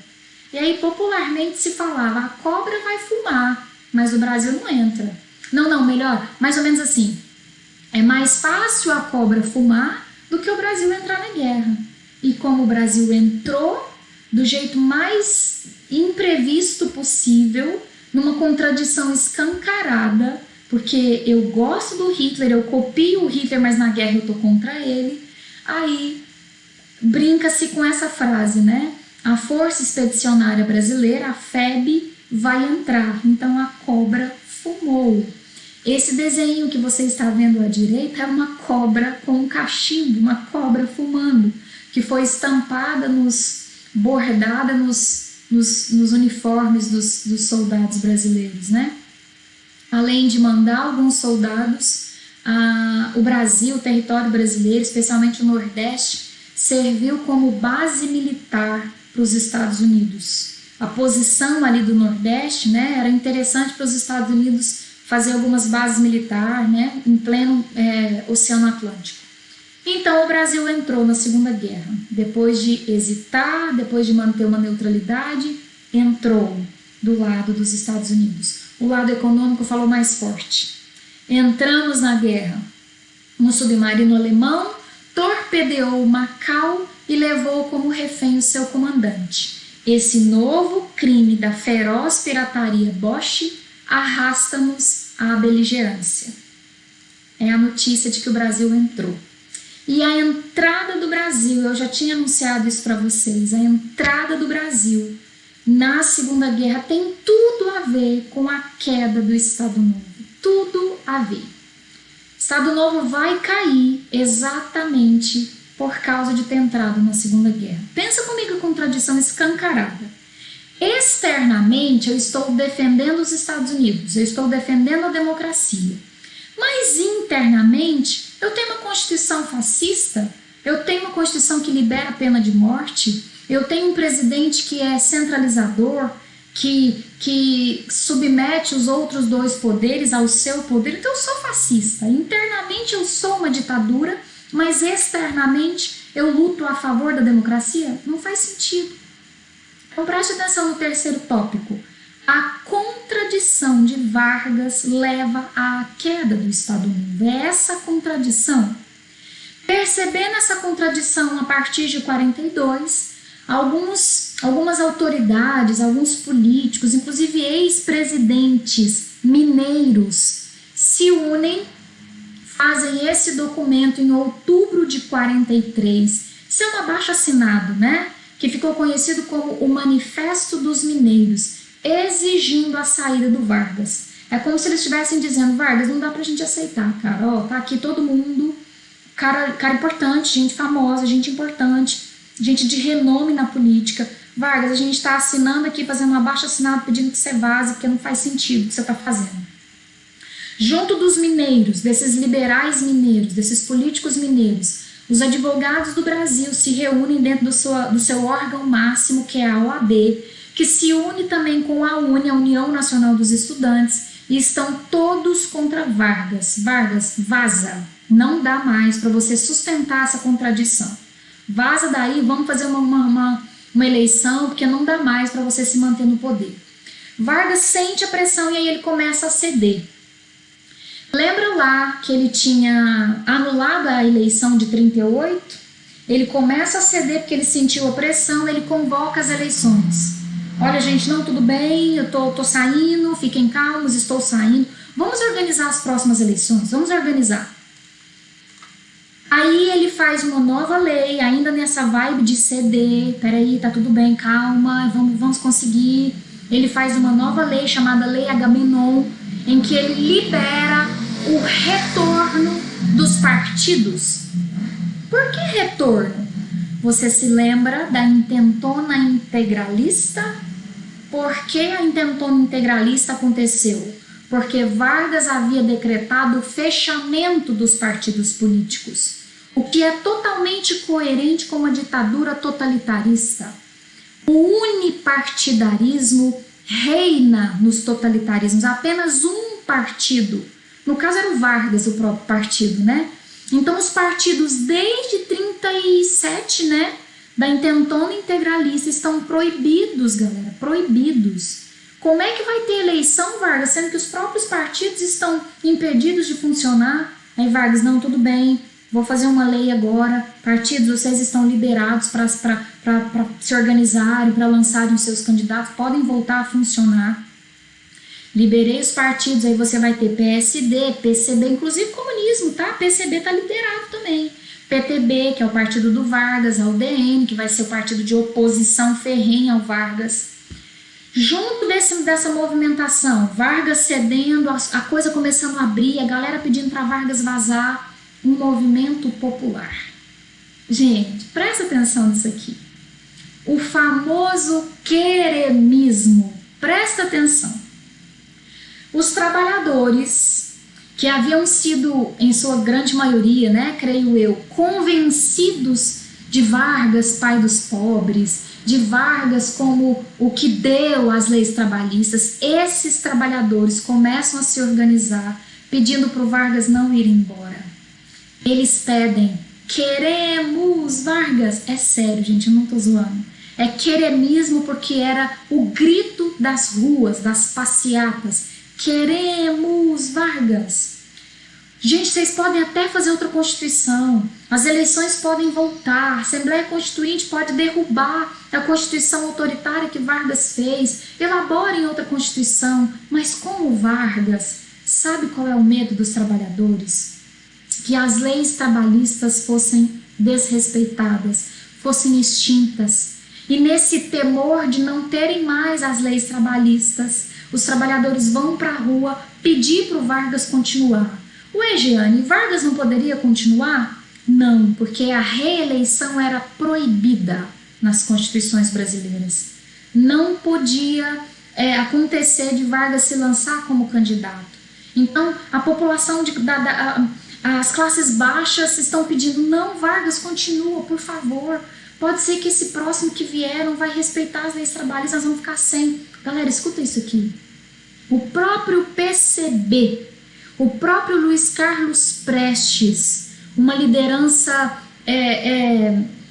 E aí popularmente se falava, a cobra vai fumar, mas o Brasil não entra. Não, melhor, mais ou menos assim, é mais fácil a cobra fumar do que o Brasil entrar na guerra. E como o Brasil entrou do jeito mais imprevisto possível, numa contradição escancarada, porque eu gosto do Hitler, eu copio o Hitler, mas na guerra eu tô contra ele, aí brinca-se com essa frase, né? A Força Expedicionária Brasileira, a FEB, vai entrar, então a cobra fumou. Esse desenho que você está vendo à direita é uma cobra com um cachimbo, uma cobra fumando, que foi estampada bordada nos uniformes dos soldados brasileiros, né? Além de mandar alguns soldados, o Brasil, o território brasileiro, especialmente o Nordeste, serviu como base militar para os Estados Unidos. A posição ali do Nordeste, né, era interessante para os Estados Unidos fazer algumas bases militares, né, em pleno Oceano Atlântico. Então o Brasil entrou na Segunda Guerra, depois de hesitar, depois de manter uma neutralidade, entrou do lado dos Estados Unidos. O lado econômico falou mais forte. Entramos na guerra. Um submarino alemão torpedeou Macau e levou como refém o seu comandante. Esse novo crime da feroz pirataria Bosch arrasta-nos à beligerância. É a notícia de que o Brasil entrou. E a entrada do Brasil, eu já tinha anunciado isso para vocês, a entrada do Brasil na Segunda Guerra tem tudo a ver com a queda do Estado Novo. Tudo a ver. Estado Novo vai cair exatamente por causa de ter entrado na Segunda Guerra. Pensa comigo a contradição escancarada. Externamente eu estou defendendo os Estados Unidos, eu estou defendendo a democracia. Mas internamente eu tenho uma Constituição fascista, eu tenho uma Constituição que libera a pena de morte, eu tenho um presidente que é centralizador, que submete os outros dois poderes ao seu poder. Então eu sou fascista. Internamente eu sou uma ditadura, mas externamente eu luto a favor da democracia? Não faz sentido. Então preste atenção no terceiro tópico. A contradição de Vargas leva à queda do Estado Novo. É essa contradição. Percebendo essa contradição a partir de 42, algumas autoridades, alguns políticos, inclusive ex-presidentes mineiros, se unem, fazem esse documento em outubro de 43. Isso é um abaixo-assinado, né? Que ficou conhecido como o Manifesto dos Mineiros, exigindo a saída do Vargas. É como se eles estivessem dizendo, Vargas, não dá pra gente aceitar, cara. Ó, tá aqui todo mundo, cara importante, gente famosa, gente importante, gente de renome na política. Vargas, a gente está assinando aqui, fazendo um abaixo-assinado pedindo que você vaze, porque não faz sentido o que você está fazendo. Junto dos mineiros, desses liberais mineiros, desses políticos mineiros, os advogados do Brasil se reúnem dentro do seu órgão máximo, que é a OAB, que se une também com a UNE, a União Nacional dos Estudantes, e estão todos contra Vargas. Vargas, vaza. Não dá mais para você sustentar essa contradição. Vaza daí, vamos fazer uma eleição, porque não dá mais para você se manter no poder. Vargas sente a pressão e aí ele começa a ceder. Lembra lá que ele tinha anulado a eleição de 38? Ele começa a ceder porque ele sentiu a pressão, ele convoca as eleições. Olha, gente, não, tudo bem, eu tô saindo, fiquem calmos, estou saindo. Vamos organizar as próximas eleições, vamos organizar. Aí ele faz uma nova lei, ainda nessa vibe de ceder, peraí, tá tudo bem, calma, vamos conseguir. Ele faz uma nova lei chamada Lei Agamenon, em que ele libera o retorno dos partidos. Por que retorno? Você se lembra da intentona integralista? Por que a intentona integralista aconteceu? porque Vargas havia decretado o fechamento dos partidos políticos, o que é totalmente coerente com uma ditadura totalitarista. O unipartidarismo reina nos totalitarismos, apenas um partido. No caso era o Vargas, o próprio partido, né? Então os partidos desde 37, né, da intentona integralista estão proibidos, galera, proibidos. Como é que vai ter eleição, Vargas, sendo que os próprios partidos estão impedidos de funcionar? Aí Vargas, não, tudo bem, vou fazer uma lei agora, partidos, vocês estão liberados para se organizarem, para lançarem os seus candidatos, podem voltar a funcionar. Liberei os partidos, aí você vai ter PSD, PCB, inclusive comunismo, tá? PCB tá liberado também. PTB, que é o partido do Vargas, a UDN, que vai ser o partido de oposição ferrenha ao Vargas. Junto dessa movimentação, Vargas cedendo, a coisa começando a abrir, a galera pedindo para Vargas vazar, um movimento popular. Gente, presta atenção nisso aqui. O famoso queremismo. Presta atenção. Os trabalhadores que haviam sido, em sua grande maioria, né, creio eu, convencidos de Vargas, pai dos pobres, de Vargas como o que deu as leis trabalhistas, esses trabalhadores começam a se organizar pedindo para o Vargas não ir embora. Eles pedem, queremos Vargas. É sério, gente, eu não estou zoando. É queremismo porque era o grito das ruas, das passeatas. Queremos Vargas. Gente, vocês podem até fazer outra Constituição. As eleições podem voltar. A Assembleia Constituinte pode derrubar a Constituição autoritária que Vargas fez. Elaborem outra Constituição. Mas como Vargas, sabe qual é o medo dos trabalhadores? Que as leis trabalhistas fossem desrespeitadas, fossem extintas. E nesse temor de não terem mais as leis trabalhistas, os trabalhadores vão para a rua pedir para o Vargas continuar. Ué, Jeane, Vargas não poderia continuar? Não, porque a reeleição era proibida nas constituições brasileiras. Não podia acontecer de Vargas se lançar como candidato. Então, a população, as classes baixas estão pedindo, não, Vargas, continua, por favor. Pode ser que esse próximo que vier não vai respeitar as leis trabalhistas, nós vamos ficar sem. Galera, escuta isso aqui. O próprio PCB, o próprio Luiz Carlos Prestes, uma liderança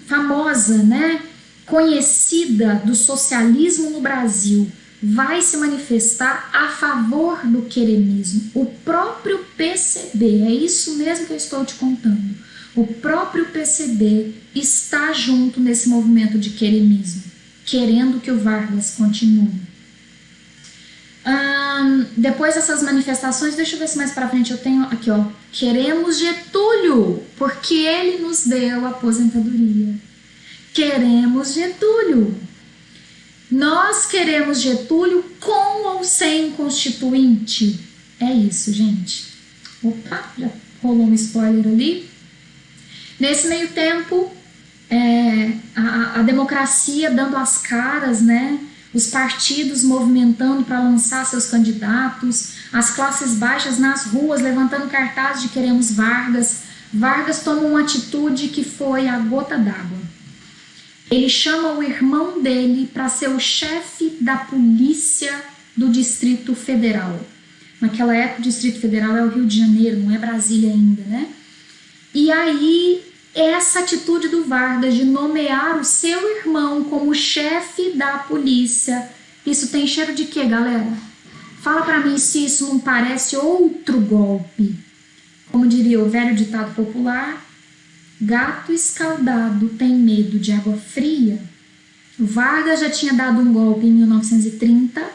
famosa, né, conhecida do socialismo no Brasil, vai se manifestar a favor do queremismo. O próprio PCB, é isso mesmo que eu estou te contando. O próprio PCB está junto nesse movimento de queremismo, querendo que o Vargas continue. Depois dessas manifestações, deixa eu ver se mais pra frente eu tenho aqui, ó. Queremos Getúlio, porque ele nos deu a aposentadoria. Queremos Getúlio. Nós queremos Getúlio com ou sem constituinte. É isso, gente. Opa, já rolou um spoiler ali. Nesse meio tempo, a democracia dando as caras, né? Os partidos movimentando para lançar seus candidatos, as classes baixas nas ruas levantando cartazes de queremos Vargas. Vargas toma uma atitude que foi a gota d'água. Ele chama o irmão dele para ser o chefe da polícia do Distrito Federal. Naquela época o Distrito Federal é o Rio de Janeiro, não é Brasília ainda, né? E aí essa atitude do Vargas de nomear o seu irmão como chefe da polícia, isso tem cheiro de quê, galera? Fala pra mim se isso não parece outro golpe. Como diria o velho ditado popular, gato escaldado tem medo de água fria. Vargas já tinha dado um golpe em 1930,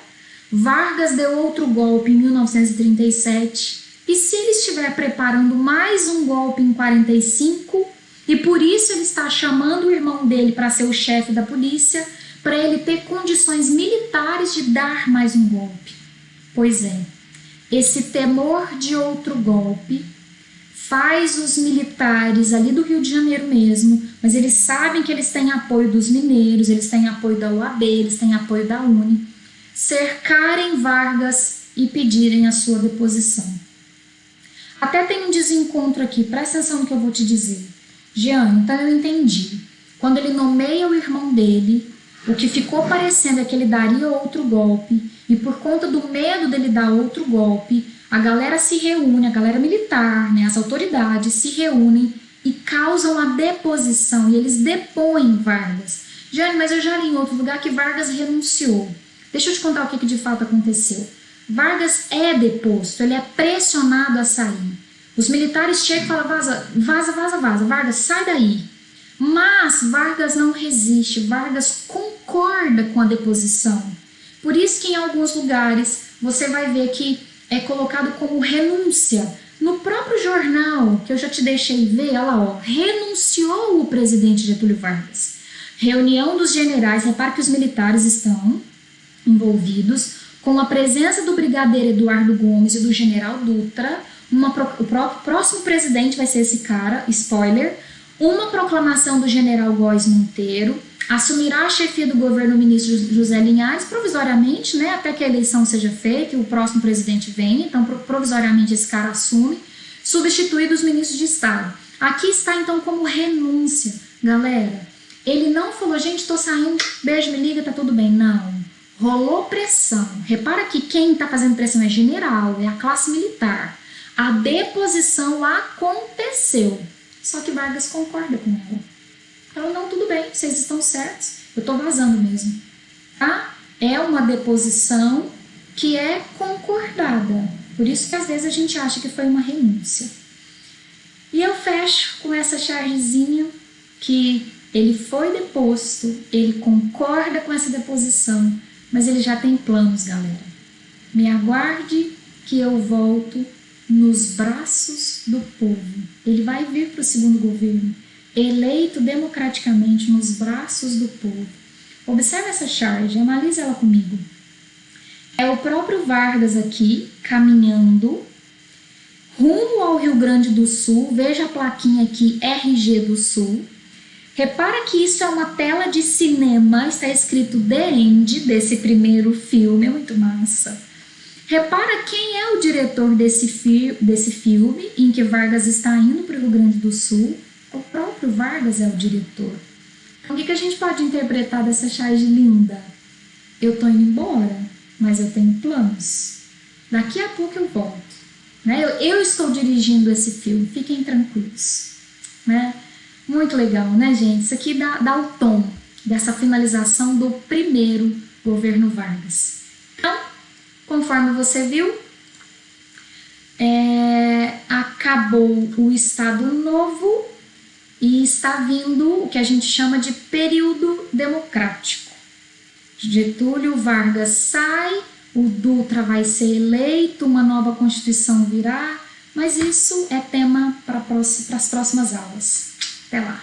Vargas deu outro golpe em 1937, e se ele estiver preparando mais um golpe em 45, e por isso ele está chamando o irmão dele para ser o chefe da polícia, para ele ter condições militares de dar mais um golpe. Pois é, esse temor de outro golpe faz os militares ali do Rio de Janeiro mesmo, mas eles sabem que eles têm apoio dos mineiros, eles têm apoio da UAB, eles têm apoio da UNE, cercarem Vargas e pedirem a sua deposição. Até tem um desencontro aqui, presta atenção no que eu vou te dizer. Jeane, então eu entendi. Quando ele nomeia o irmão dele, o que ficou parecendo é que ele daria outro golpe, e por conta do medo dele dar outro golpe, a galera se reúne, a galera militar, né, as autoridades se reúnem e causam a deposição, e eles depõem Vargas. Jeane, mas eu já li em outro lugar que Vargas renunciou. Deixa eu te contar o que de fato aconteceu. Vargas é deposto, ele é pressionado a sair. Os militares chegam e falam, vaza, Vargas, sai daí. Mas Vargas não resiste, Vargas concorda com a deposição. Por isso que em alguns lugares você vai ver que é colocado como renúncia. No próprio jornal, que eu já te deixei ver, olha lá, ó, renunciou o presidente Getúlio Vargas. Reunião dos generais, repare que os militares estão envolvidos, com a presença do brigadeiro Eduardo Gomes e do general Dutra. O próximo presidente vai ser esse cara, spoiler. Uma proclamação do general Góes Monteiro, assumirá a chefia do governo o ministro José Linhares, provisoriamente, né, até que a eleição seja feita e o próximo presidente venha. Então, provisoriamente esse cara assume, substituído os ministros de Estado. Aqui está, então, como renúncia. Galera, ele não falou, gente, tô saindo, beijo, me liga, tá tudo bem. Não. Rolou pressão. Repara que quem está fazendo pressão é general, é a classe militar. A deposição aconteceu. Só que Vargas concorda com ela. Então, não, tudo bem, vocês estão certos. Eu tô vazando mesmo. Tá? É uma deposição que é concordada. Por isso que às vezes a gente acha que foi uma renúncia. E eu fecho com essa chargezinha que ele foi deposto, ele concorda com essa deposição, mas ele já tem planos, galera. Me aguarde que eu volto nos braços do povo. Ele vai vir para o segundo governo, eleito democraticamente nos braços do povo. Observe essa charge, analise ela comigo. É o próprio Vargas aqui, caminhando rumo ao Rio Grande do Sul. Veja a plaquinha aqui, RG do Sul. Repara que isso é uma tela de cinema, está escrito The End, desse primeiro filme, é muito massa. Repara quem é o diretor desse filme, em que Vargas está indo para o Rio Grande do Sul. O próprio Vargas é o diretor. Então, o que a gente pode interpretar dessa charge linda? Eu estou indo embora, mas eu tenho planos. Daqui a pouco eu volto. Né? Eu estou dirigindo esse filme, fiquem tranquilos. Né? Muito legal, né, gente? Isso aqui dá o tom dessa finalização do primeiro governo Vargas. Então, conforme você viu, acabou o Estado Novo e está vindo o que a gente chama de período democrático. Getúlio Vargas sai, o Dutra vai ser eleito, uma nova Constituição virá, mas isso é tema para as próximas aulas. Até lá!